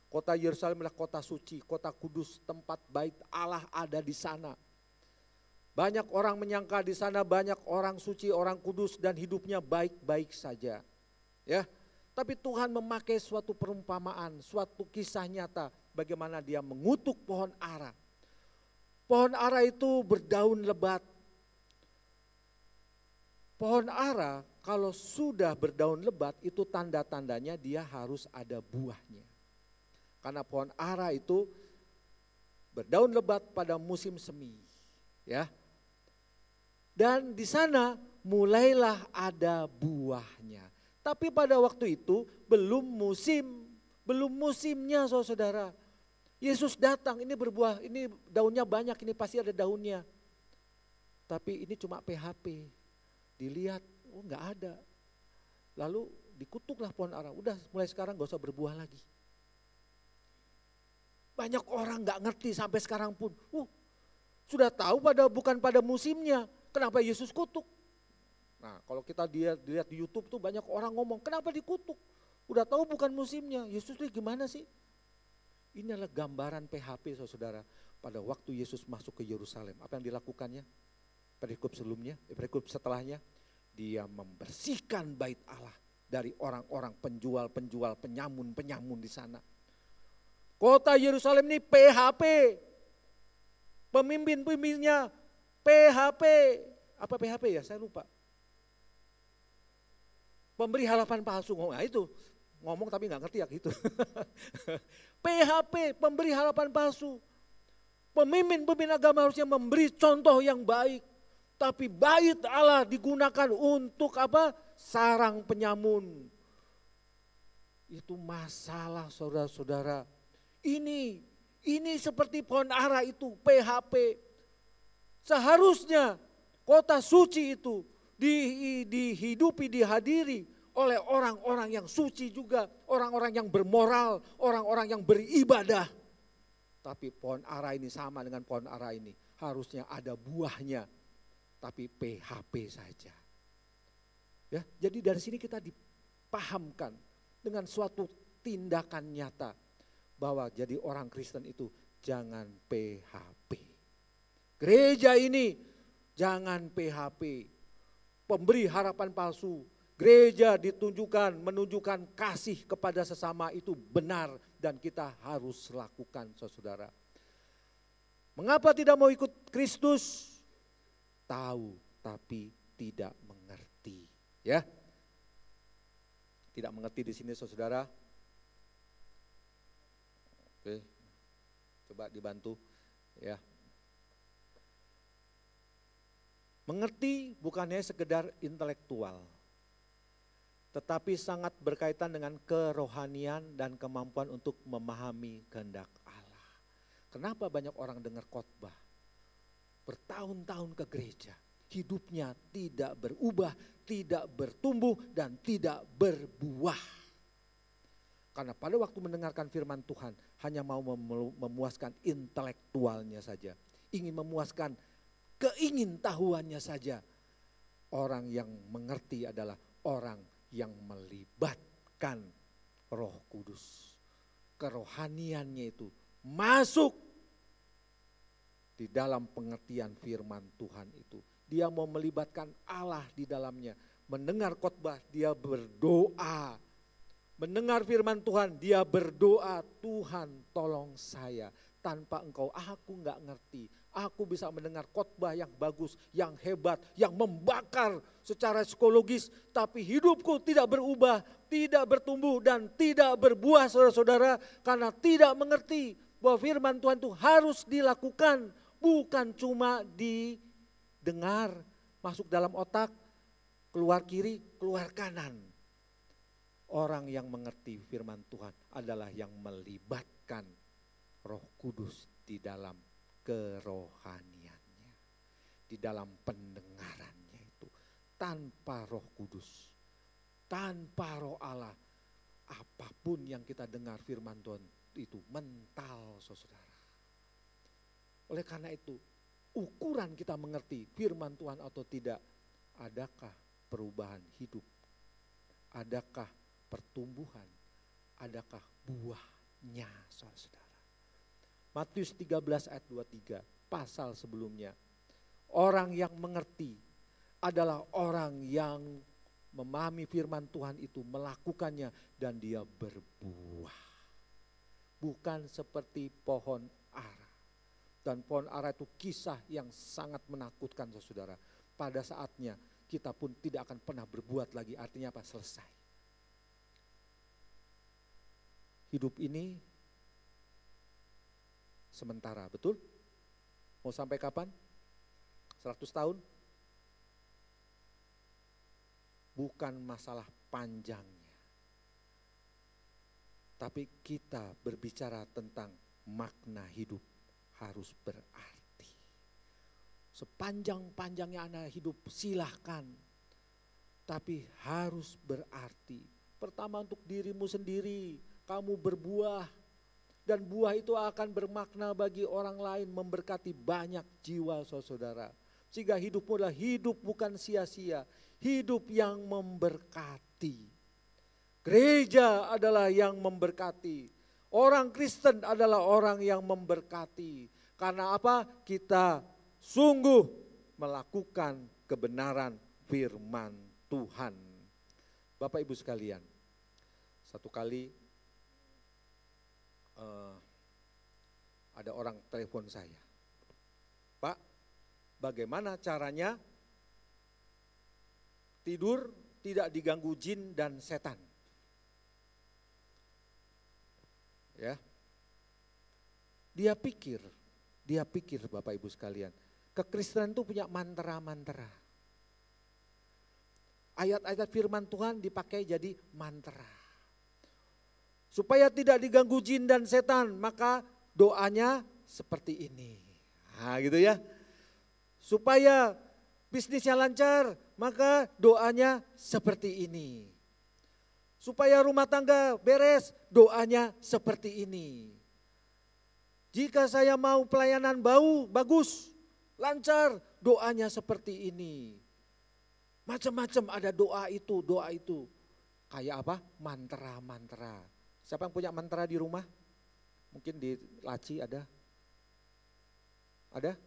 Kota Yerusalem adalah kota suci, kota kudus, tempat bait Allah ada di sana. Banyak orang menyangka di sana banyak orang suci, orang kudus dan hidupnya baik-baik saja. Ya, tapi Tuhan memakai suatu perumpamaan, suatu kisah nyata bagaimana dia mengutuk pohon ara. Pohon ara itu berdaun lebat. Pohon ara kalau sudah berdaun lebat itu tanda-tandanya dia harus ada buahnya. Karena pohon ara itu berdaun lebat pada musim semi. Ya. Dan di sana mulailah ada buahnya. Tapi pada waktu itu belum musimnya saudara. Yesus datang, ini berbuah, ini daunnya banyak, ini pasti ada daunnya. Tapi ini cuma PHP. Dilihat, oh enggak ada. Lalu dikutuklah pohon ara, udah mulai sekarang gak usah berbuah lagi. Banyak orang enggak ngerti sampai sekarang pun, sudah tahu bukan pada musimnya, kenapa Yesus kutuk? Nah kalau kita dilihat di YouTube tuh banyak orang ngomong, kenapa dikutuk? Udah tahu bukan musimnya, Yesus itu gimana sih? Ini adalah gambaran PHP saudara, pada waktu Yesus masuk ke Yerusalem, apa yang dilakukannya? Perikop sebelumnya, perikop setelahnya, dia membersihkan bait Allah dari orang-orang penjual, penyamun di sana. Kota Yerusalem ini PHP, pemimpinnya PHP, apa PHP ya? Saya lupa. Pemberi harapan palsu, nah itu ngomong tapi nggak ngerti ya gitu. PHP, pemberi harapan palsu. Pemimpin agama harusnya memberi contoh yang baik. Tapi bait Allah digunakan untuk apa? Sarang penyamun. Itu masalah saudara-saudara. Ini seperti pohon ara itu, PHP. Seharusnya kota suci itu dihidupi, dihadiri oleh orang-orang yang suci juga. Orang-orang yang bermoral, orang-orang yang beribadah. Tapi pohon ara ini sama dengan pohon ara ini. Harusnya ada buahnya. Tapi PHP saja. Ya, jadi dari sini kita dipahamkan dengan suatu tindakan nyata bahwa jadi orang Kristen itu jangan PHP. Gereja ini jangan PHP, pemberi harapan palsu. Gereja menunjukkan kasih kepada sesama itu benar dan kita harus lakukan, saudara. Mengapa tidak mau ikut Kristus? Tahu tapi tidak mengerti, ya. Tidak mengerti di sini, saudara. Oke, coba dibantu, ya. Mengerti bukannya sekedar intelektual, tetapi sangat berkaitan dengan kerohanian dan kemampuan untuk memahami kehendak Allah. Kenapa banyak orang dengar khotbah, bertahun-tahun ke gereja, hidupnya tidak berubah, tidak bertumbuh, dan tidak berbuah? Karena pada waktu mendengarkan firman Tuhan, hanya mau memuaskan intelektualnya saja, ingin memuaskan keingintahuannya saja. Orang yang mengerti adalah orang yang melibatkan Roh Kudus. Kerohaniannya itu masuk di dalam pengertian firman Tuhan itu. Dia mau melibatkan Allah di dalamnya. Mendengar khotbah, dia berdoa. Mendengar firman Tuhan, dia berdoa, Tuhan tolong saya. Tanpa engkau aku gak ngerti. Aku bisa mendengar khotbah yang bagus, yang hebat, yang membakar secara psikologis. Tapi hidupku tidak berubah, tidak bertumbuh dan tidak berbuah, saudara-saudara. Karena tidak mengerti bahwa firman Tuhan itu harus dilakukan. Bukan cuma didengar, masuk dalam otak, keluar kiri, keluar kanan. Orang yang mengerti firman Tuhan adalah yang melibatkan Roh Kudus di dalam kerohaniannya, di dalam pendengarannya itu. Tanpa Roh Kudus, tanpa Roh Allah, apapun yang kita dengar firman Tuhan itu mental, saudara. Oleh karena itu, ukuran kita mengerti firman Tuhan atau tidak, adakah perubahan hidup, adakah pertumbuhan, adakah buahnya, saudara. Matius 13 ayat 23, pasal sebelumnya. Orang yang mengerti adalah orang yang memahami firman Tuhan itu, melakukannya dan dia berbuah. Bukan seperti pohon ara. Dan pohon ara itu kisah yang sangat menakutkan, saudara. Pada saatnya kita pun tidak akan pernah berbuat lagi, artinya apa? Selesai. Hidup ini sementara, betul? Mau sampai kapan? 100 tahun? Bukan masalah panjangnya. Tapi kita berbicara tentang makna hidup harus berarti. Sepanjang-panjangnya Anda hidup silahkan. Tapi harus berarti. Pertama untuk dirimu sendiri, kamu berbuah. Dan buah itu akan bermakna bagi orang lain, memberkati banyak jiwa, saudara. Sehingga hidupmu adalah hidup bukan sia-sia, hidup yang memberkati. Gereja adalah yang memberkati. Orang Kristen adalah orang yang memberkati. Karena apa? Kita sungguh melakukan kebenaran firman Tuhan. Bapak Ibu sekalian, satu kali ada orang telepon saya, Pak, bagaimana caranya tidur tidak diganggu jin dan setan? Ya, dia pikir Bapak Ibu sekalian, kekristenan itu punya mantra-mantra. Ayat-ayat firman Tuhan dipakai jadi mantra. Supaya tidak diganggu jin dan setan, maka doanya seperti ini. Nah gitu ya. Supaya bisnisnya lancar, maka doanya seperti ini. Supaya rumah tangga beres, doanya seperti ini. Jika saya mau pelayanan bagus, lancar, doanya seperti ini. Macam-macam ada doa itu, doa itu. Kayak apa? Mantra-mantra. Siapa yang punya mantra di rumah? Mungkin di laci ada? Ada?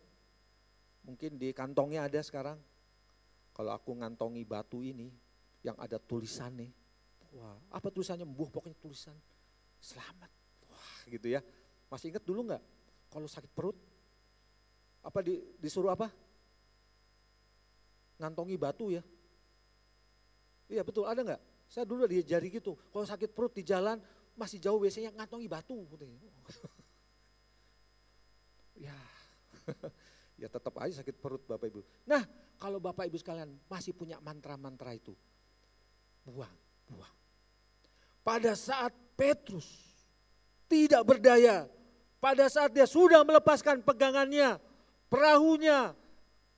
Mungkin di kantongnya ada sekarang. Kalau aku ngantongi batu ini yang ada tulisannya. Wah, apa tulisannya? Pokoknya tulisan selamat. Wah, gitu ya. Masih ingat dulu enggak? Kalau sakit perut, apa disuruh apa? Ngantongi batu ya. Iya betul, ada enggak? Saya dulu diajari gitu. Kalau sakit perut di jalan, masih jauh biasanya ngantongi batu. Ya, ya tetap aja sakit perut Bapak Ibu. Nah, kalau Bapak Ibu sekalian masih punya mantra-mantra itu, buang. Pada saat Petrus tidak berdaya, pada saat dia sudah melepaskan pegangannya, perahunya,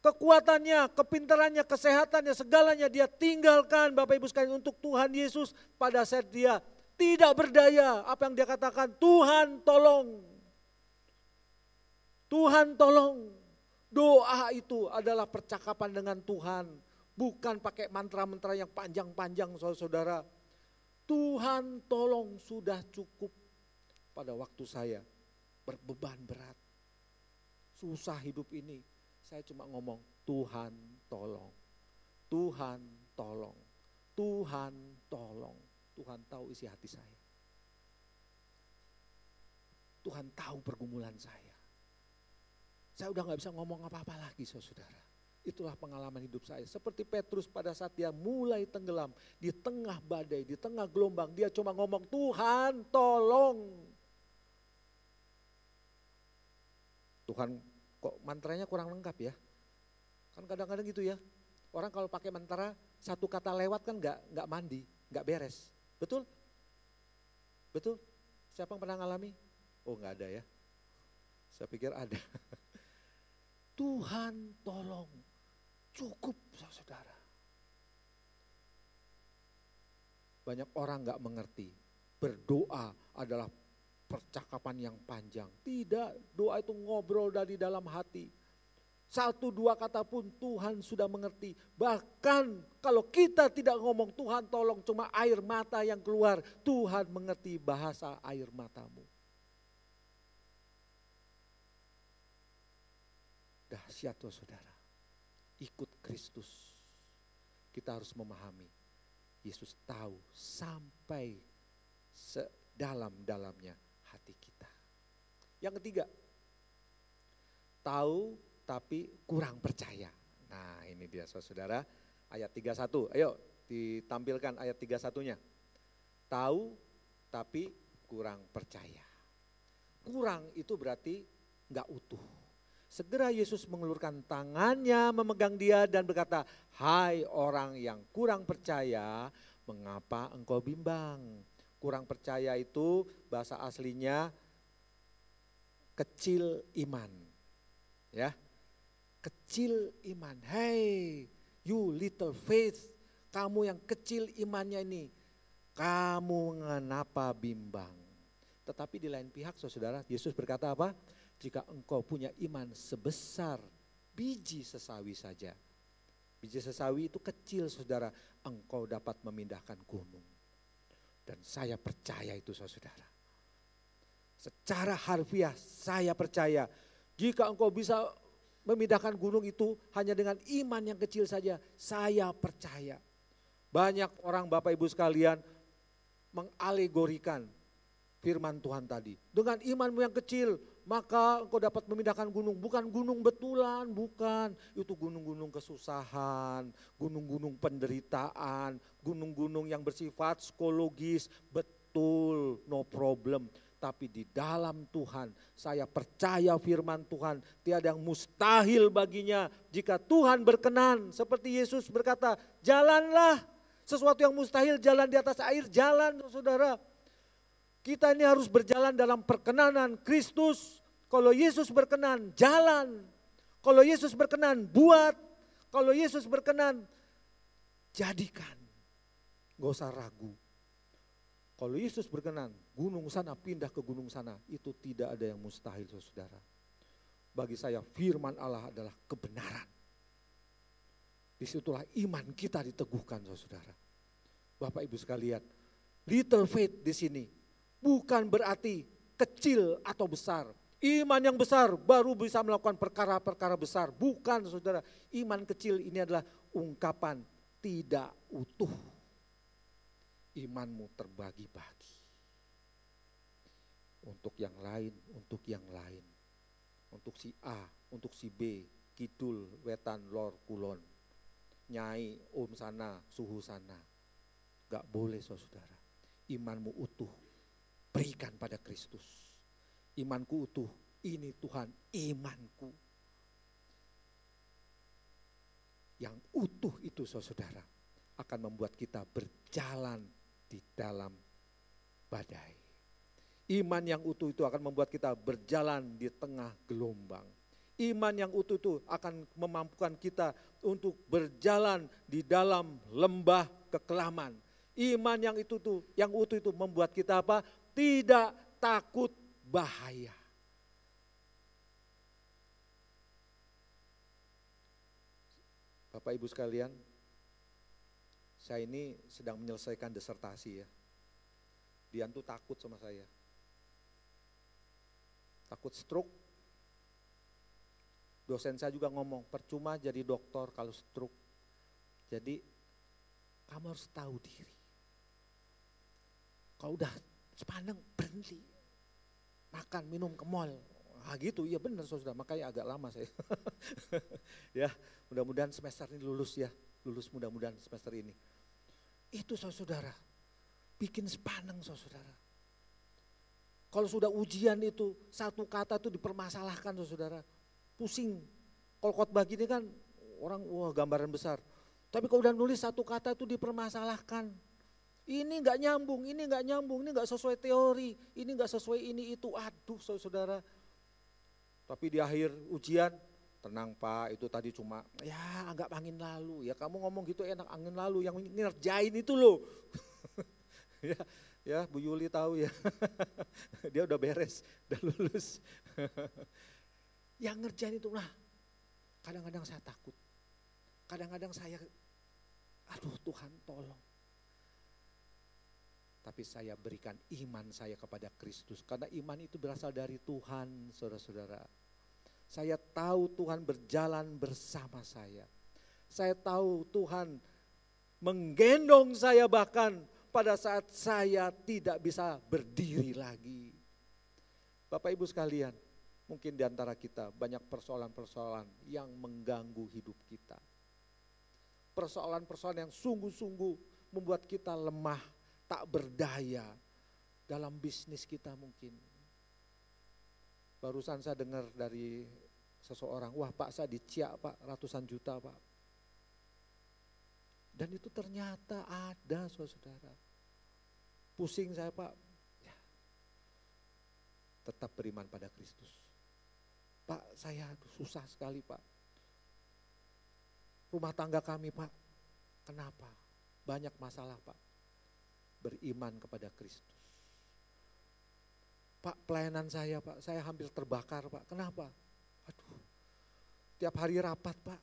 kekuatannya, kepintarannya, kesehatannya, segalanya dia tinggalkan Bapak Ibu sekalian untuk Tuhan Yesus. Pada saat dia tidak berdaya, apa yang dia katakan? Tuhan tolong. Tuhan tolong. Doa itu adalah percakapan dengan Tuhan. Bukan pakai mantra-mantra yang panjang-panjang saudara-saudara. Tuhan tolong sudah cukup. Pada waktu saya berbeban berat. Susah hidup ini. Saya cuma ngomong, Tuhan tolong. Tuhan tolong. Tuhan tolong. Tuhan tahu isi hati saya. Tuhan tahu pergumulan saya. Saya udah gak bisa ngomong apa-apa lagi saudara. Itulah pengalaman hidup saya. Seperti Petrus pada saat dia mulai tenggelam. Di tengah badai, di tengah gelombang. Dia cuma ngomong, Tuhan tolong. Tuhan kok mantranya kurang lengkap ya. Kan kadang-kadang gitu ya. Orang kalau pakai mantra, satu kata lewat kan gak mandi, gak beres. Betul? Betul? Siapa yang pernah ngalami? Oh gak ada ya. Saya pikir ada. Tuhan tolong, cukup saudara. Banyak orang gak mengerti, berdoa adalah percakapan yang panjang. Tidak, doa itu ngobrol dari dalam hati. Satu dua kata pun Tuhan sudah mengerti. Bahkan kalau kita tidak ngomong Tuhan tolong, cuma air mata yang keluar, Tuhan mengerti bahasa air matamu. Dahsyat saudara, ikut Kristus. Kita harus memahami, Yesus tahu sampai sedalam-dalamnya hati kita. Yang ketiga, tahu tapi kurang percaya. Nah ini dia saudara, ayat 31, ayo ditampilkan ayat 31-nya. Tahu tapi kurang percaya. Kurang itu berarti gak utuh. Segera Yesus mengulurkan tangannya, memegang dia dan berkata, hai orang yang kurang percaya, mengapa engkau bimbang? Kurang percaya itu bahasa aslinya kecil iman. Ya, kecil iman. Hey, you little faith, kamu yang kecil imannya ini, kamu mengapa bimbang? Tetapi di lain pihak saudara, Yesus berkata apa? Jika engkau punya iman sebesar biji sesawi saja. Biji sesawi itu kecil saudara, engkau dapat memindahkan gunung. Dan saya percaya itu saudara. Secara harfiah saya percaya, jika engkau bisa memindahkan gunung itu hanya dengan iman yang kecil saja, saya percaya. Banyak orang Bapak Ibu sekalian mengalegorikan firman Tuhan tadi. Dengan imanmu yang kecil, maka engkau dapat memindahkan gunung. Bukan gunung betulan, bukan. Itu gunung-gunung kesusahan, gunung-gunung penderitaan, gunung-gunung yang bersifat psikologis. Betul, no problem. Tapi di dalam Tuhan, saya percaya firman Tuhan, tiada yang mustahil baginya jika Tuhan berkenan. Seperti Yesus berkata, jalanlah. Sesuatu yang mustahil jalan di atas air, jalan saudara. Kita ini harus berjalan dalam perkenanan Kristus. Kalau Yesus berkenan, jalan. Kalau Yesus berkenan, buat. Kalau Yesus berkenan, jadikan. Gak usah ragu. Kalau Yesus berkenan, gunung sana pindah ke gunung sana. Itu tidak ada yang mustahil saudara. Bagi saya firman Allah adalah kebenaran. Disitulah iman kita diteguhkan saudara. Bapak Ibu sekalian, little faith di sini bukan berarti kecil atau besar. Iman yang besar baru bisa melakukan perkara-perkara besar. Bukan saudara, iman kecil ini adalah ungkapan tidak utuh. Imanmu terbagi-bagi. Untuk yang lain, untuk yang lain. Untuk si A, untuk si B, kidul, wetan, lor, kulon. Nyai, om sana, suhu sana. Gak boleh saudara. Imanmu utuh, berikan pada Kristus. Imanku utuh, ini Tuhan imanku. Yang utuh itu saudara akan membuat kita berjalan di dalam badai. Iman yang utuh itu akan membuat kita berjalan di tengah gelombang. Iman yang utuh itu akan memampukan kita untuk berjalan di dalam lembah kekelaman. Iman yang utuh itu membuat kita apa? Tidak takut bahaya. Bapak Ibu sekalian, saya ini sedang menyelesaikan disertasi ya. Dian tuh takut sama saya. Takut stroke. Dosen saya juga ngomong, percuma jadi dokter kalau stroke. Jadi kamu harus tahu diri. Kalau udah sepaneng berhenti. Makan, minum ke mall. Ah gitu, iya benar saudara, makanya agak lama saya. Ya, mudah-mudahan semester ini lulus ya. Lulus mudah-mudahan semester ini. Itu saudara, bikin sepaneng saudara. Kalau sudah ujian itu, satu kata itu dipermasalahkan saudara. Pusing. Kalau khotbah gini kan orang wah gambaran besar. Tapi kalau udah nulis satu kata itu dipermasalahkan. Ini enggak nyambung, ini enggak sesuai teori, ini enggak sesuai ini itu. Aduh saudara. Tapi di akhir ujian, tenang Pak, itu tadi cuma ya anggap angin lalu. Ya kamu ngomong gitu enak, angin lalu, yang ngerjain itu loh. Ya Bu Yuli tahu ya. Dia udah beres, udah lulus. Yang ngerjain itu, nah kadang-kadang saya takut. Kadang-kadang saya, aduh Tuhan tolong. Tapi saya berikan iman saya kepada Kristus. Karena iman itu berasal dari Tuhan, saudara-saudara. Saya tahu Tuhan berjalan bersama saya. Saya tahu Tuhan menggendong saya bahkan pada saat saya tidak bisa berdiri lagi. Bapak Ibu sekalian, mungkin di antara kita banyak persoalan-persoalan yang mengganggu hidup kita. Persoalan-persoalan yang sungguh-sungguh membuat kita lemah, tak berdaya dalam bisnis kita mungkin. Barusan saya dengar dari seseorang, wah Pak saya diciak Pak, ratusan juta Pak. Dan itu ternyata ada saudara. Pusing saya Pak, ya. Tetap beriman pada Kristus. Pak saya susah sekali Pak. Rumah tangga kami Pak, kenapa? Banyak masalah Pak. Beriman kepada Kristus. Pak pelayanan saya Pak, saya hampir terbakar Pak. Kenapa? Aduh, tiap hari rapat Pak.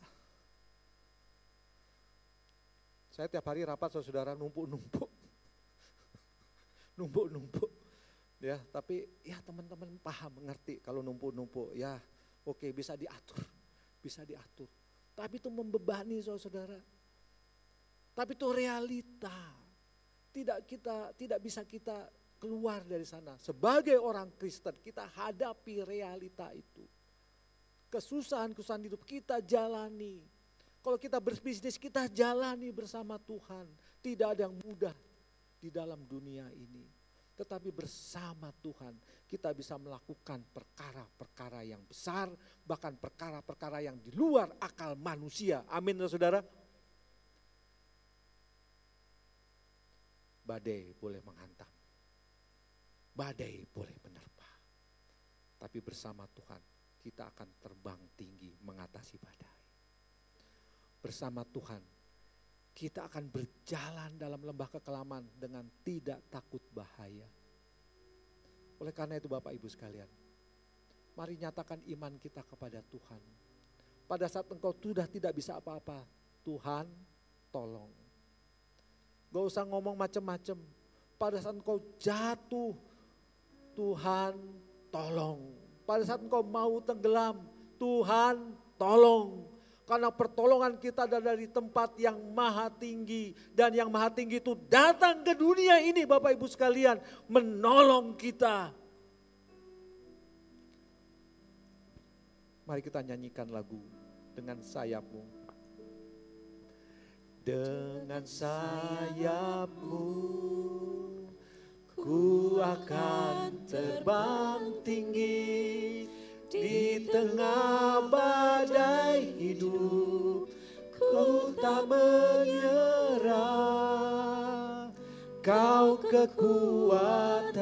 Saya tiap hari rapat saudara numpuk-numpuk. Numpuk-numpuk. Ya, tapi ya teman-teman paham, mengerti kalau numpuk-numpuk. Ya oke bisa diatur, bisa diatur. Tapi itu membebani saudara. Tapi itu realita. Tidak bisa kita keluar dari sana. Sebagai orang Kristen kita hadapi realita itu. Kesusahan-kesusahan hidup kita jalani. Kalau kita berbisnis kita jalani bersama Tuhan. Tidak ada yang mudah di dalam dunia ini. Tetapi bersama Tuhan kita bisa melakukan perkara-perkara yang besar. Bahkan perkara-perkara yang di luar akal manusia. Amin saudara. Badai boleh menghantam, badai boleh menerpa. Tapi bersama Tuhan kita akan terbang tinggi mengatasi badai. Bersama Tuhan kita akan berjalan dalam lembah kekelaman dengan tidak takut bahaya. Oleh karena itu Bapak Ibu sekalian, mari nyatakan iman kita kepada Tuhan. Pada saat engkau sudah tidak bisa apa-apa, Tuhan tolong. Gak usah ngomong macam-macam. Pada saat engkau jatuh, Tuhan tolong. Pada saat engkau mau tenggelam, Tuhan tolong. Karena pertolongan kita ada dari tempat yang maha tinggi. Dan yang maha tinggi itu datang ke dunia ini Bapak Ibu sekalian, menolong kita. Mari kita nyanyikan lagu dengan sayapmu. Dengan sayapmu ku akan terbang tinggi di tengah badai hidup. Ku tak menyerah, Kau kekuatan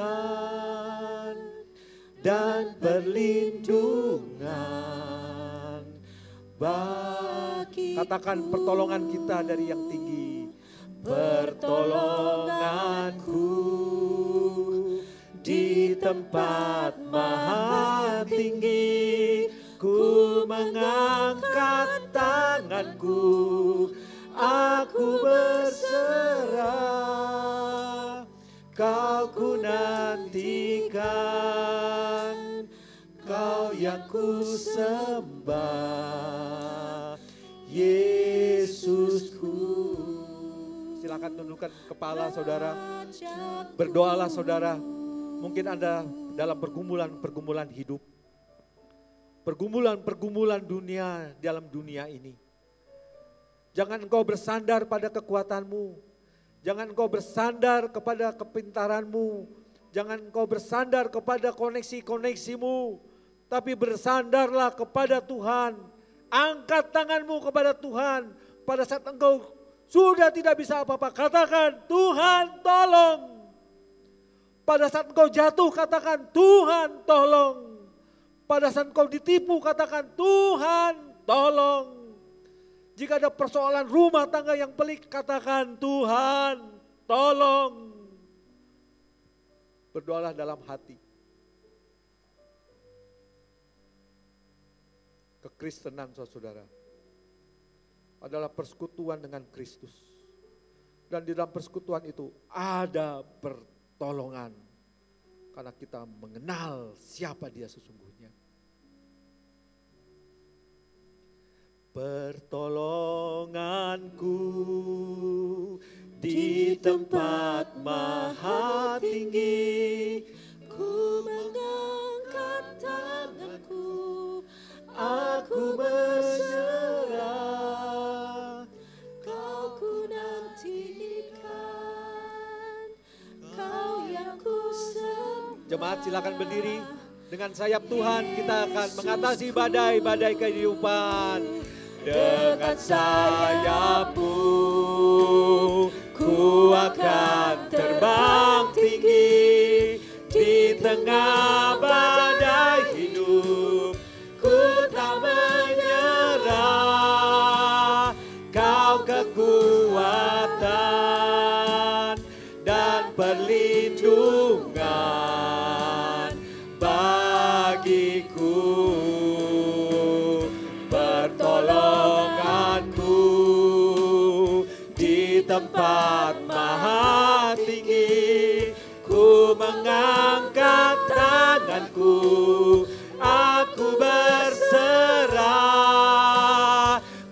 dan perlindungan bagi. Katakan pertolongan kita dari yang tinggi. Pertolonganku di tempat maha tinggi. Ku mengangkat tanganku, aku berserah. Kau ku nantikan, Kau yang ku sembah, Yesusku. Silakan tundukkan kepala saudara, berdoalah saudara. Mungkin Anda dalam pergumulan hidup, pergumulan dunia dalam dunia ini. Jangan engkau bersandar pada kekuatanmu, jangan engkau bersandar kepada kepintaranmu, jangan engkau bersandar kepada koneksi-koneksimu, tapi bersandarlah kepada Tuhan. Angkat tanganmu kepada Tuhan. Pada saat engkau sudah tidak bisa apa-apa, katakan Tuhan tolong. Pada saat engkau jatuh, katakan Tuhan tolong. Pada saat engkau ditipu, katakan Tuhan tolong. Jika ada persoalan rumah tangga yang pelik, katakan Tuhan tolong. Berdoalah dalam hati. Kekristenan saudara adalah persekutuan dengan Kristus. Dan di dalam persekutuan itu ada pertolongan. Karena kita mengenal siapa Dia sesungguhnya. Pertolonganku di tempat maha tinggi. Ku mengangkat tanganku, aku berserah. Kau ku nantikan, Kau yang ku sembah. Jemaat silakan berdiri. Dengan sayap Tuhan kita akan mengatasi badai-badai kehidupan. Dengan sayapmu ku akan terbang tinggi di tengah badai hidup. Ku tak menyerah, Kau kekuatan dan perlindungan bagiku. Pertolonganku di tempat maha tinggi. Ku mengangkat tanganku, aku berserah.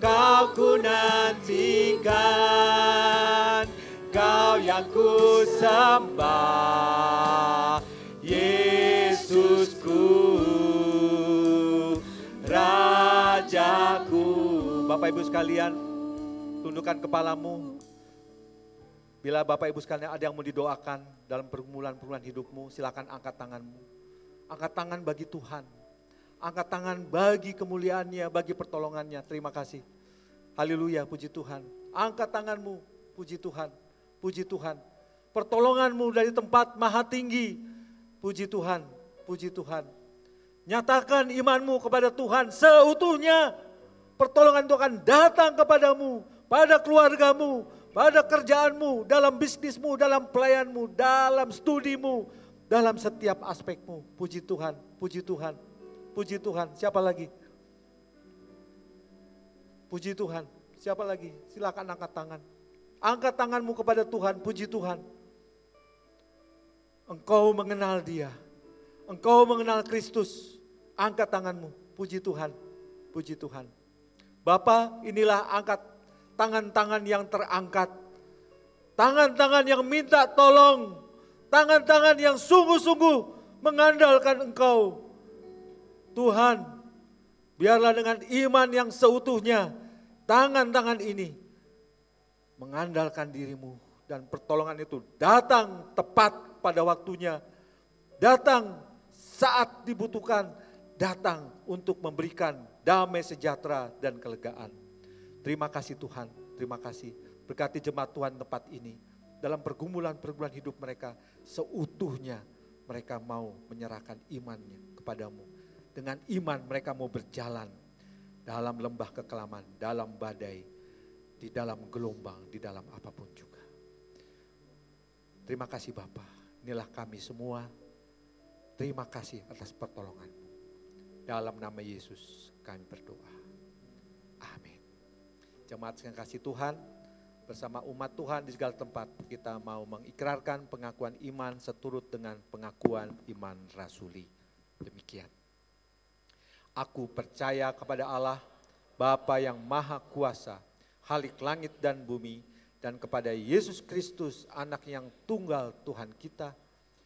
Kau ku nantikan, Kau yang ku sembah, Yesusku, Rajaku. Bapak Ibu sekalian, tundukkan kepalamu. Bila Bapak Ibu sekalian ada yang mau didoakan dalam pergumulan-pergumulan hidupmu, silakan angkat tanganmu. Angkat tangan bagi Tuhan. Angkat tangan bagi kemuliaannya, bagi pertolongannya. Terima kasih. Haleluya, puji Tuhan. Angkat tanganmu, puji Tuhan. Puji Tuhan. Pertolonganmu dari tempat maha tinggi. Puji Tuhan, puji Tuhan. Nyatakan imanmu kepada Tuhan seutuhnya. Pertolongan itu akan datang kepadamu, pada keluargamu, pada kerjaanmu, dalam bisnismu, dalam pelayanmu, dalam studimu, dalam setiap aspekmu. Puji Tuhan, puji Tuhan, puji Tuhan. Siapa lagi? Puji Tuhan, siapa lagi? Silakan angkat tangan. Angkat tanganmu kepada Tuhan, puji Tuhan. Engkau mengenal Dia. Engkau mengenal Kristus. Angkat tanganmu, puji Tuhan, puji Tuhan. Bapa, inilah angkat tangan-tangan yang terangkat. Tangan-tangan yang minta tolong. Tangan-tangan yang sungguh-sungguh mengandalkan Engkau. Tuhan, biarlah dengan iman yang seutuhnya, tangan-tangan ini mengandalkan dirimu. Dan pertolongan itu datang tepat pada waktunya. Datang saat dibutuhkan. Datang untuk memberikan damai sejahtera dan kelegaan. Terima kasih Tuhan, terima kasih. Berkati jemaat Tuhan tempat ini. Dalam pergumulan-pergumulan hidup mereka, seutuhnya mereka mau menyerahkan imannya kepadamu. Dengan iman mereka mau berjalan dalam lembah kekelaman, dalam badai, di dalam gelombang, di dalam apapun juga. Terima kasih Bapa, inilah kami semua. Terima kasih atas pertolongan. Dalam nama Yesus kami berdoa. Amin. Jemaat sekalian kasih Tuhan, bersama umat Tuhan di segala tempat kita mau mengikrarkan pengakuan iman seturut dengan pengakuan iman rasuli. Demikian. Aku percaya kepada Allah, Bapa yang Maha Kuasa, Khalik langit dan bumi, dan kepada Yesus Kristus, Anak yang tunggal Tuhan kita,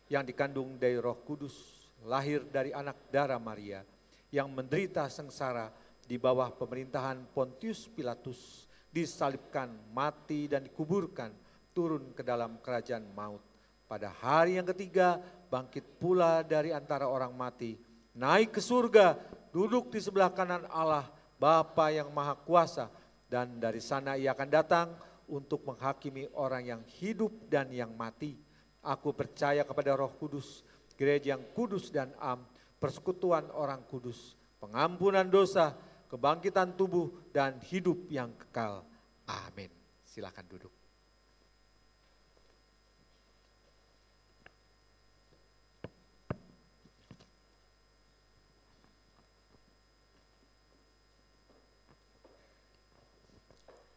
yang dikandung dari Roh Kudus, lahir dari anak darah Maria, yang menderita sengsara di bawah pemerintahan Pontius Pilatus, disalibkan, mati dan dikuburkan, turun ke dalam kerajaan maut. Pada hari yang ketiga bangkit pula dari antara orang mati, naik ke surga, duduk di sebelah kanan Allah Bapa yang Maha Kuasa, dan dari sana Ia akan datang untuk menghakimi orang yang hidup dan yang mati. Aku percaya kepada Roh Kudus, gereja yang kudus dan am, persekutuan orang kudus, pengampunan dosa, kebangkitan tubuh, dan hidup yang kekal. Amin. Silakan duduk.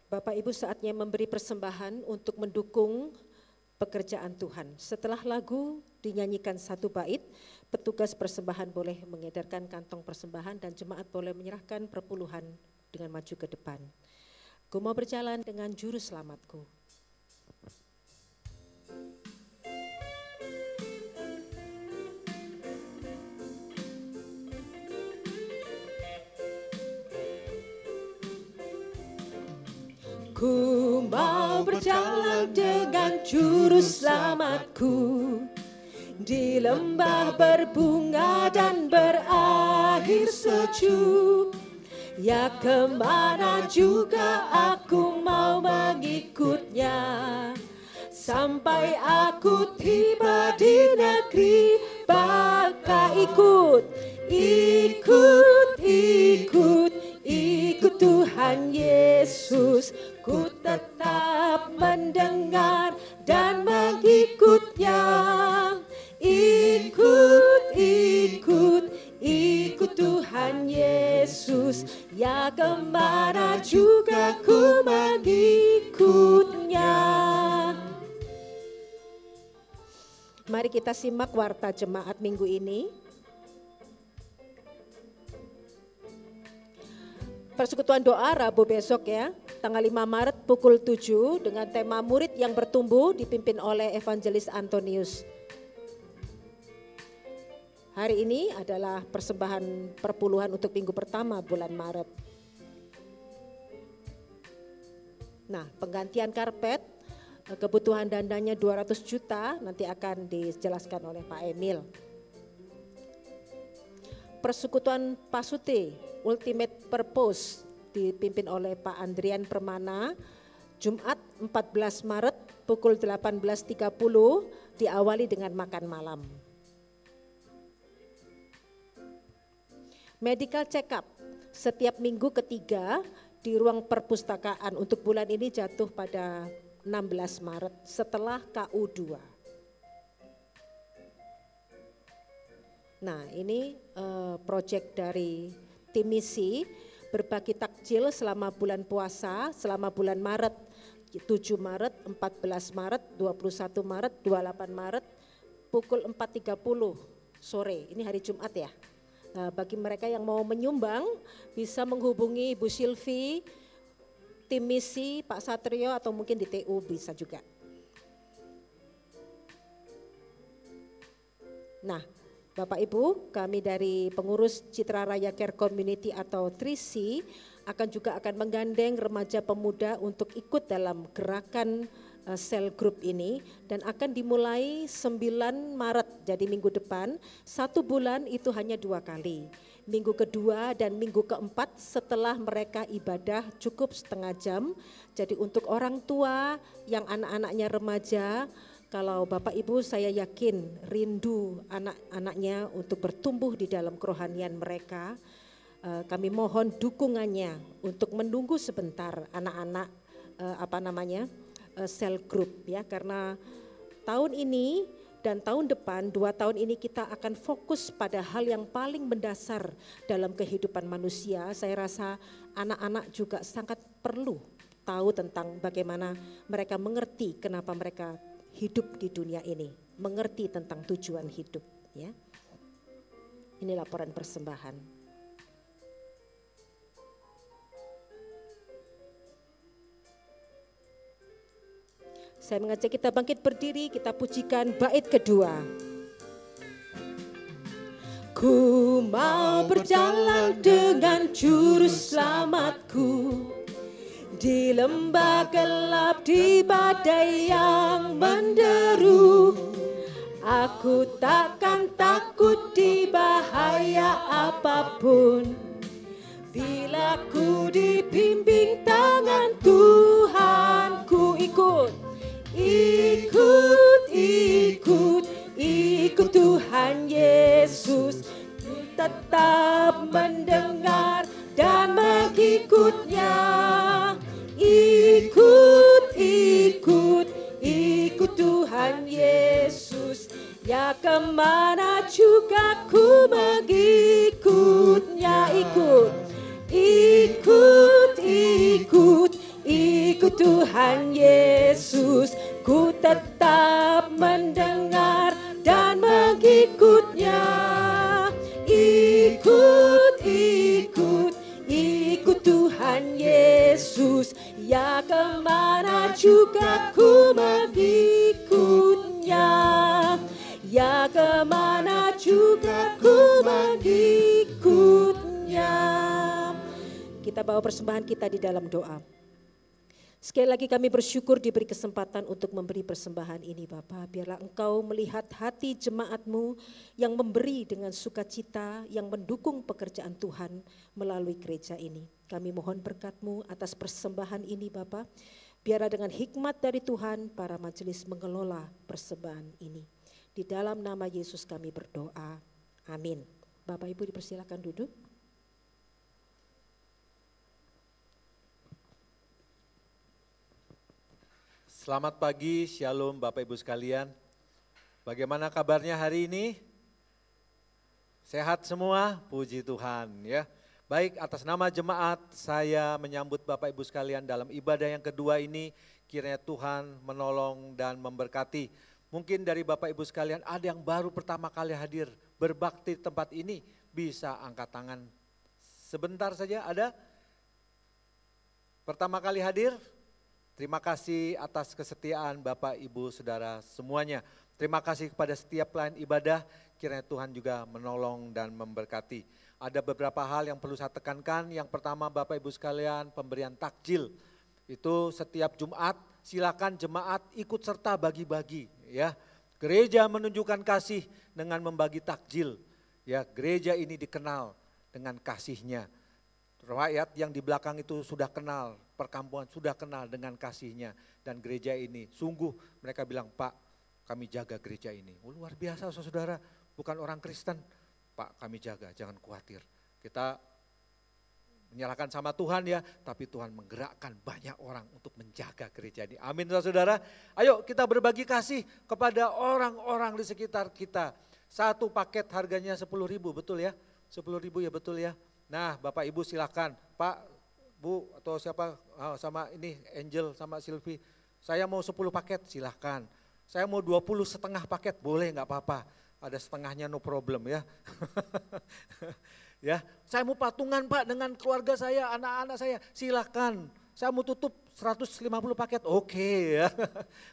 Bapak Ibu, saatnya memberi persembahan untuk mendukung pekerjaan Tuhan. Setelah lagu dinyanyikan satu bait, petugas persembahan boleh mengedarkan kantong persembahan dan jemaat boleh menyerahkan perpuluhan dengan maju ke depan. Ku mau berjalan dengan juru selamatku. Ku mau berjalan dengan juru selamatku, di lembah berbunga dan berakhir sejuk. Ya kemana juga aku mau mengikutnya, sampai aku tiba di negeri baka. Ikut Tuhan Yesus. Ku tetap mendengar dan mengikutnya. Ikut Tuhan Yesus. Ya kemana juga ku mengikutnya. Mari kita simak warta jemaat minggu ini. Persekutuan doa Rabu besok ya, tanggal 5 Maret pukul 7 dengan tema murid yang bertumbuh dipimpin oleh Evangelis Antonius. Hari ini adalah persembahan perpuluhan untuk minggu pertama bulan Maret. Nah, penggantian karpet, kebutuhan dandanya 200 juta nanti akan dijelaskan oleh Pak Emil. Persekutuan Pasute Ultimate Purpose dipimpin oleh Pak Andrian Permana, Jumat 14 Maret pukul 18.30 diawali dengan makan malam. Medical check up setiap minggu ketiga di ruang perpustakaan untuk bulan ini jatuh pada 16 Maret setelah KU2. Nah, ini proyek dari tim misi berbagi takjil selama bulan puasa, selama bulan Maret. 7 Maret, 14 Maret, 21 Maret, 28 Maret, pukul 4.30 sore. Ini hari Jumat ya. Nah, bagi mereka yang mau menyumbang bisa menghubungi Ibu Silvi, tim misi, Pak Satrio, atau mungkin di TU bisa juga. Nah, Bapak Ibu, kami dari pengurus Citra Raya Care Community atau Trisi akan menggandeng remaja pemuda untuk ikut dalam gerakan sel group ini dan akan dimulai 9 Maret, jadi minggu depan. 1 bulan itu hanya 2 kali. Minggu kedua dan minggu keempat setelah mereka ibadah cukup setengah jam. Jadi untuk orang tua yang anak-anaknya remaja, kalau Bapak Ibu saya yakin rindu anak-anaknya untuk bertumbuh di dalam kerohanian mereka, kami mohon dukungannya untuk menunggu sebentar anak-anak sel group ya, karena tahun ini dan tahun depan 2 tahun ini kita akan fokus pada hal yang paling mendasar dalam kehidupan manusia. Saya rasa anak-anak juga sangat perlu tahu tentang bagaimana mereka mengerti kenapa mereka hidup di dunia ini, mengerti tentang tujuan hidup ya. Ini laporan persembahan. Saya mengajak kita bangkit berdiri, kita pujikan bait kedua. Ku mau berjalan dengan juru selamatku di lembah gelap, di badai yang menderu. Aku takkan takut di bahaya apapun, bila ku dibimbing tangan Tuhan. Ku ikut Tuhan Yesus. Ku tetap mendengar dan mengikutnya. Ikut Tuhan Yesus, ya kemana juga ku mengikutnya. Ikut Tuhan Yesus, ku tetap mendengar dan mengikutnya. Ikut Tuhan Yesus, ya kemana juga ku mengikutnya. Ya kemana juga ku mengikutnya. Kita bawa persembahan kita di dalam doa. Sekali lagi kami bersyukur diberi kesempatan untuk memberi persembahan ini Bapak. Biarlah Engkau melihat hati jemaat-Mu yang memberi dengan sukacita, yang mendukung pekerjaan Tuhan melalui gereja ini. Kami mohon berkat-Mu atas persembahan ini Bapak. Biarlah dengan hikmat dari Tuhan para majelis mengelola persembahan ini. Di dalam nama Yesus kami berdoa. Amin. Bapak Ibu dipersilakan duduk. Selamat pagi, shalom Bapak Ibu sekalian. Bagaimana kabarnya hari ini? Sehat semua? Puji Tuhan ya. Baik, atas nama jemaat saya menyambut Bapak Ibu sekalian dalam ibadah yang kedua ini. Kiranya Tuhan menolong dan memberkati. Mungkin dari Bapak Ibu sekalian ada yang baru pertama kali hadir berbakti di tempat ini. Bisa angkat tangan sebentar saja, ada? Pertama kali hadir? Terima kasih atas kesetiaan Bapak, Ibu, Saudara semuanya. Terima kasih kepada setiap pelayan ibadah, kiranya Tuhan juga menolong dan memberkati. Ada beberapa hal yang perlu saya tekankan. Yang pertama Bapak Ibu sekalian, pemberian takjil. Itu setiap Jumat silakan jemaat ikut serta bagi-bagi ya. Gereja menunjukkan kasih dengan membagi takjil. Ya, gereja ini dikenal dengan kasihnya. Rakyat yang di belakang itu sudah kenal, perkampungan sudah kenal dengan kasihnya. Dan gereja ini sungguh mereka bilang, Pak kami jaga gereja ini. Luar biasa saudara, bukan orang Kristen. Pak kami jaga, jangan khawatir. Kita menyalahkan sama Tuhan ya, tapi Tuhan menggerakkan banyak orang untuk menjaga gereja ini. Amin saudara. Ayo kita berbagi kasih kepada orang-orang di sekitar kita. Satu paket harganya 10.000, betul ya? 10.000 ya betul ya. Nah Bapak Ibu silakan, Pak Bu atau siapa sama ini Angel sama Silvi, saya mau 10 paket silahkan. Saya mau 20 setengah paket boleh nggak apa-apa. Ada setengahnya no problem ya. Ya, saya mau patungan Pak dengan keluarga saya, anak-anak saya, silahkan. Saya mau tutup 150 paket, oke ya.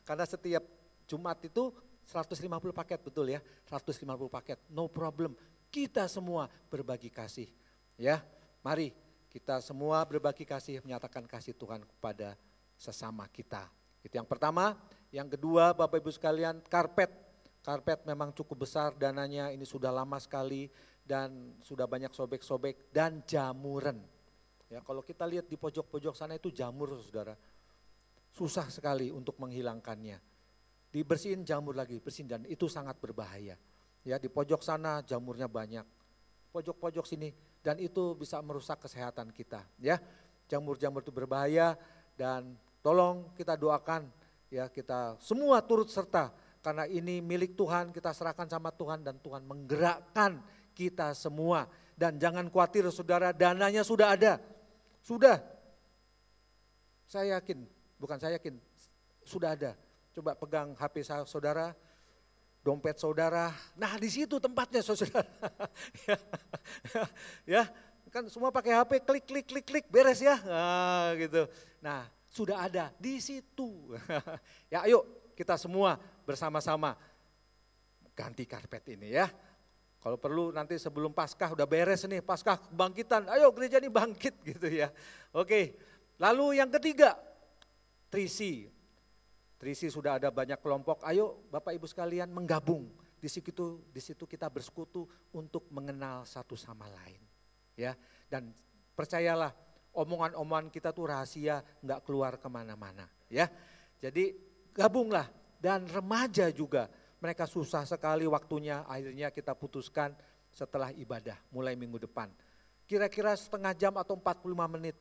Karena setiap Jumat itu 150 paket, betul ya, 150 paket, no problem. Kita semua berbagi kasih ya. Mari kita semua berbagi kasih, menyatakan kasih Tuhan kepada sesama kita. Itu yang pertama. Yang kedua Bapak Ibu sekalian, karpet. Karpet memang cukup besar dananya, ini sudah lama sekali. Dan sudah banyak sobek-sobek dan jamuran. Ya, kalau kita lihat di pojok-pojok sana itu jamur saudara. Susah sekali untuk menghilangkannya. Dibersihin jamur lagi, bersihin dan itu sangat berbahaya. Ya, di pojok sana jamurnya banyak. Pojok-pojok sini dan itu bisa merusak kesehatan kita. Ya, jamur-jamur itu berbahaya dan tolong kita doakan ya, kita semua turut serta karena ini milik Tuhan, kita serahkan sama Tuhan dan Tuhan menggerakkan kita semua. Dan jangan khawatir saudara, dananya sudah ada. Sudah. Saya yakin, bukan saya yakin, sudah ada. Coba pegang HP saudara, dompet saudara. Nah di situ tempatnya saudara. Ya, kan semua pakai HP, klik, beres ya. Nah, gitu. Nah sudah ada di situ. Ya ayo kita semua bersama-sama ganti karpet ini ya. Kalau perlu nanti sebelum Paskah udah beres nih, Paskah kebangkitan, ayo gereja ini bangkit gitu ya. Oke, lalu yang ketiga, Trisi. Trisi sudah ada banyak kelompok, ayo Bapak Ibu sekalian menggabung. Di situ kita bersekutu untuk mengenal satu sama lain. Ya, dan percayalah omongan-omongan kita tuh rahasia, nggak keluar kemana-mana. Ya, jadi gabunglah dan remaja juga. Mereka susah sekali waktunya, akhirnya kita putuskan setelah ibadah mulai minggu depan. Kira-kira setengah jam atau 45 menit.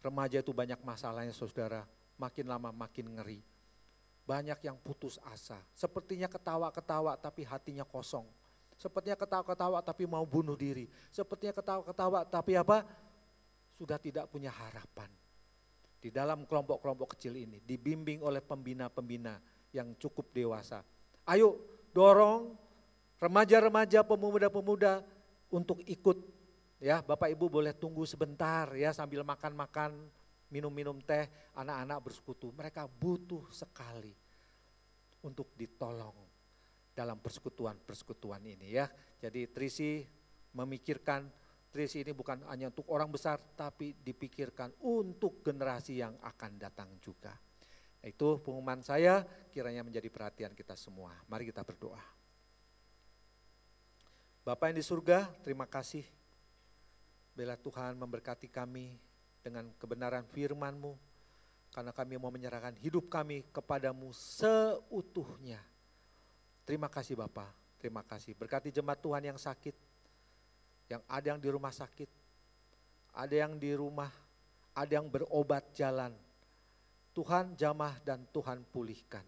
Remaja itu banyak masalahnya saudara, makin lama makin ngeri. Banyak yang putus asa, sepertinya ketawa-ketawa tapi hatinya kosong. Sepertinya ketawa-ketawa tapi mau bunuh diri. Sepertinya ketawa-ketawa tapi apa? Sudah tidak punya harapan. Di dalam kelompok-kelompok kecil ini, dibimbing oleh pembina-pembina yang cukup dewasa. Ayo dorong remaja-remaja, pemuda-pemuda untuk ikut ya. Bapak Ibu boleh tunggu sebentar ya sambil makan-makan, minum-minum teh, anak-anak bersekutu. Mereka butuh sekali untuk ditolong dalam persekutuan-persekutuan ini ya. Jadi Trisi memikirkan, Trisi ini bukan hanya untuk orang besar tapi dipikirkan untuk generasi yang akan datang juga. Itu pengumuman saya, kiranya menjadi perhatian kita semua. Mari kita berdoa. Bapa yang di surga, terima kasih. Bila Tuhan memberkati kami dengan kebenaran firman-Mu, karena kami mau menyerahkan hidup kami kepadamu seutuhnya. Terima kasih Bapa, terima kasih. Berkati jemaat Tuhan yang sakit, yang ada yang di rumah sakit, ada yang di rumah, ada yang berobat jalan. Tuhan jamah dan Tuhan pulihkan.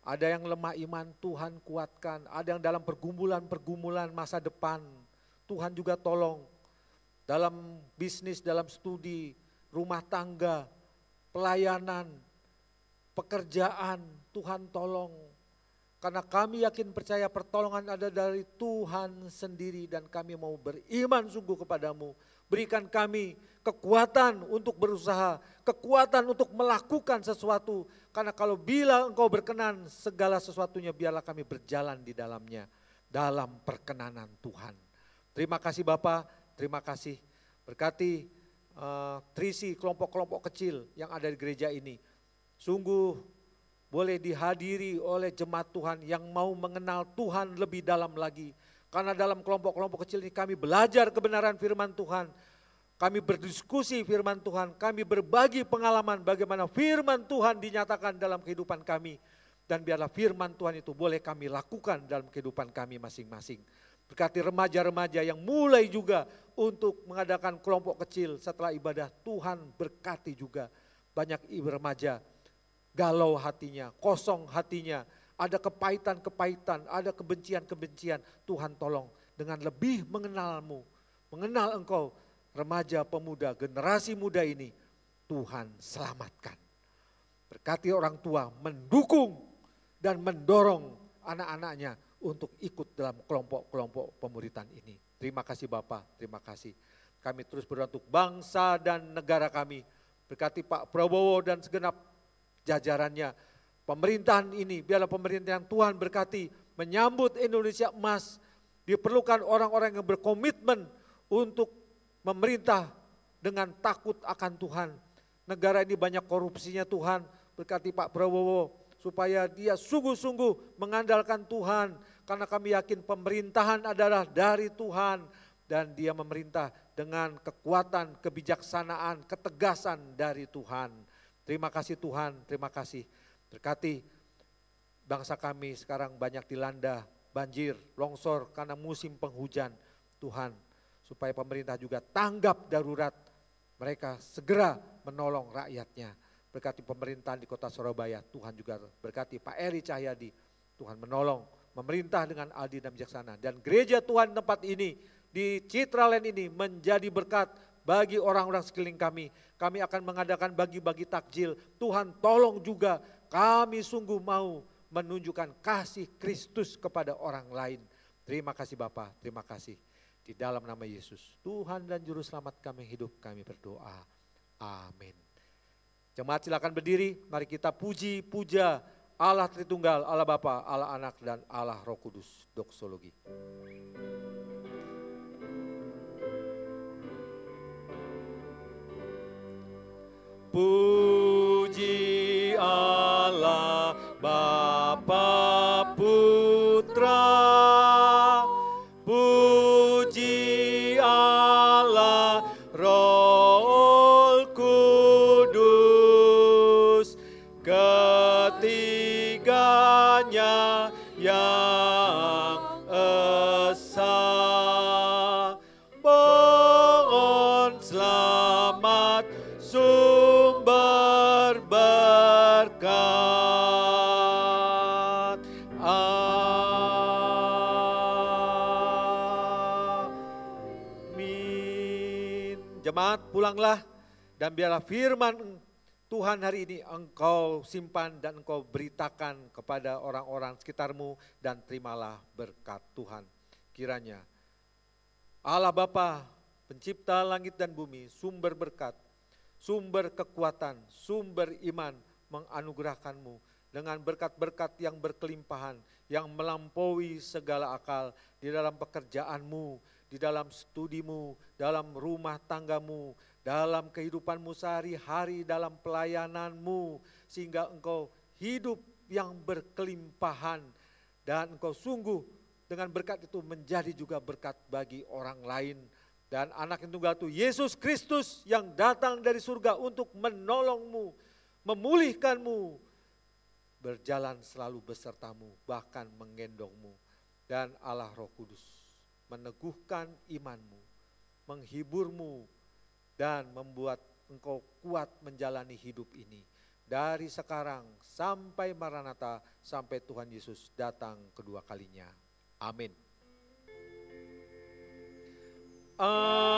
Ada yang lemah iman, Tuhan kuatkan. Ada yang dalam pergumulan masa depan, Tuhan juga tolong. Dalam bisnis, dalam studi, rumah tangga, pelayanan, pekerjaan, Tuhan tolong. Karena kami yakin percaya pertolongan ada dari Tuhan sendiri dan kami mau beriman sungguh kepadamu. Berikan kami kekuatan untuk berusaha, kekuatan untuk melakukan sesuatu. Karena kalau bila Engkau berkenan, segala sesuatunya biarlah kami berjalan di dalamnya, dalam perkenanan Tuhan. Terima kasih Bapa, terima kasih. Berkati Trisi, kelompok-kelompok kecil yang ada di gereja ini. Sungguh boleh dihadiri oleh jemaat Tuhan yang mau mengenal Tuhan lebih dalam lagi. Karena dalam kelompok-kelompok kecil ini kami belajar kebenaran firman Tuhan. Kami berdiskusi firman Tuhan, kami berbagi pengalaman bagaimana firman Tuhan dinyatakan dalam kehidupan kami. Dan biarlah firman Tuhan itu boleh kami lakukan dalam kehidupan kami masing-masing. Berkati remaja-remaja yang mulai juga untuk mengadakan kelompok kecil setelah ibadah. Tuhan berkati juga banyak remaja galau hatinya, kosong hatinya. Ada kepahitan-kepahitan, ada kebencian-kebencian. Tuhan tolong dengan lebih mengenal-Mu, mengenal Engkau. remaja, pemuda, generasi muda ini Tuhan selamatkan. Berkati orang tua mendukung dan mendorong anak-anaknya untuk ikut dalam kelompok-kelompok pemuritan ini. Terima kasih Bapak, terima kasih. Kami terus berdoa untuk bangsa dan negara kami. Berkati Pak Prabowo dan segenap jajarannya. Pemerintahan ini biarlah pemerintahan Tuhan berkati, menyambut Indonesia emas. Diperlukan orang-orang yang berkomitmen untuk memerintah dengan takut akan Tuhan. Negara ini banyak korupsinya Tuhan, berkati Pak Prabowo supaya dia sungguh-sungguh mengandalkan Tuhan. Karena kami yakin pemerintahan adalah dari Tuhan dan dia memerintah dengan kekuatan, kebijaksanaan, ketegasan dari Tuhan. Terima kasih Tuhan, terima kasih. Berkati bangsa kami sekarang banyak dilanda banjir, longsor karena musim penghujan. Tuhan, supaya pemerintah juga tanggap darurat, mereka segera menolong rakyatnya. Berkati pemerintahan di kota Surabaya, Tuhan juga berkati Pak Eri Cahyadi, Tuhan menolong, memerintah dengan adil dan bijaksana. Dan gereja Tuhan tempat ini, di Citraland ini menjadi berkat bagi orang-orang sekeliling kami. Kami akan mengadakan bagi-bagi takjil, Tuhan tolong juga kami sungguh mau menunjukkan kasih Kristus kepada orang lain. Terima kasih Bapa, terima kasih. Di dalam nama Yesus, Tuhan dan Juru Selamat kami hidup, kami berdoa. Amin. Jemaat silakan berdiri, mari kita puji, puja Allah Tritunggal, Allah Bapa, Allah Anak, dan Allah Roh Kudus. Doksologi. Puji Allah Bapa Putra, puji Allah Roh Kudus, ketiganya yang esa. Pohon selamat sumber berkat. Amin. Jemaat pulanglah dan biarlah firman Tuhan hari ini engkau simpan dan engkau beritakan kepada orang-orang sekitarmu dan terimalah berkat Tuhan. Kiranya Allah Bapa, pencipta langit dan bumi, sumber berkat, sumber kekuatan, sumber iman, menganugerahkanmu dengan berkat-berkat yang berkelimpahan, yang melampaui segala akal di dalam pekerjaanmu, di dalam studimu, dalam rumah tanggamu, dalam kehidupanmu sehari-hari, dalam pelayananmu, sehingga engkau hidup yang berkelimpahan dan engkau sungguh dengan berkat itu menjadi juga berkat bagi orang lain. Dan anak yang tunggal itu Yesus Kristus yang datang dari surga untuk menolongmu, memulihkanmu, berjalan selalu besertamu, bahkan menggendongmu. Dan Allah Roh Kudus meneguhkan imanmu, menghiburmu, dan membuat engkau kuat menjalani hidup ini. Dari sekarang sampai Maranatha, sampai Tuhan Yesus datang kedua kalinya. Amin. Amin.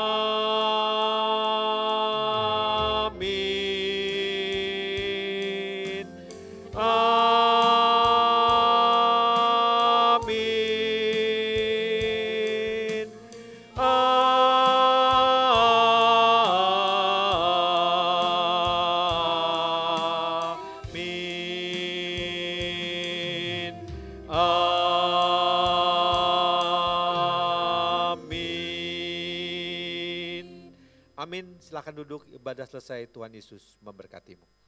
Amin. Amin. Amin. Silakan duduk, ibadah selesai, Tuhan Yesus memberkatimu.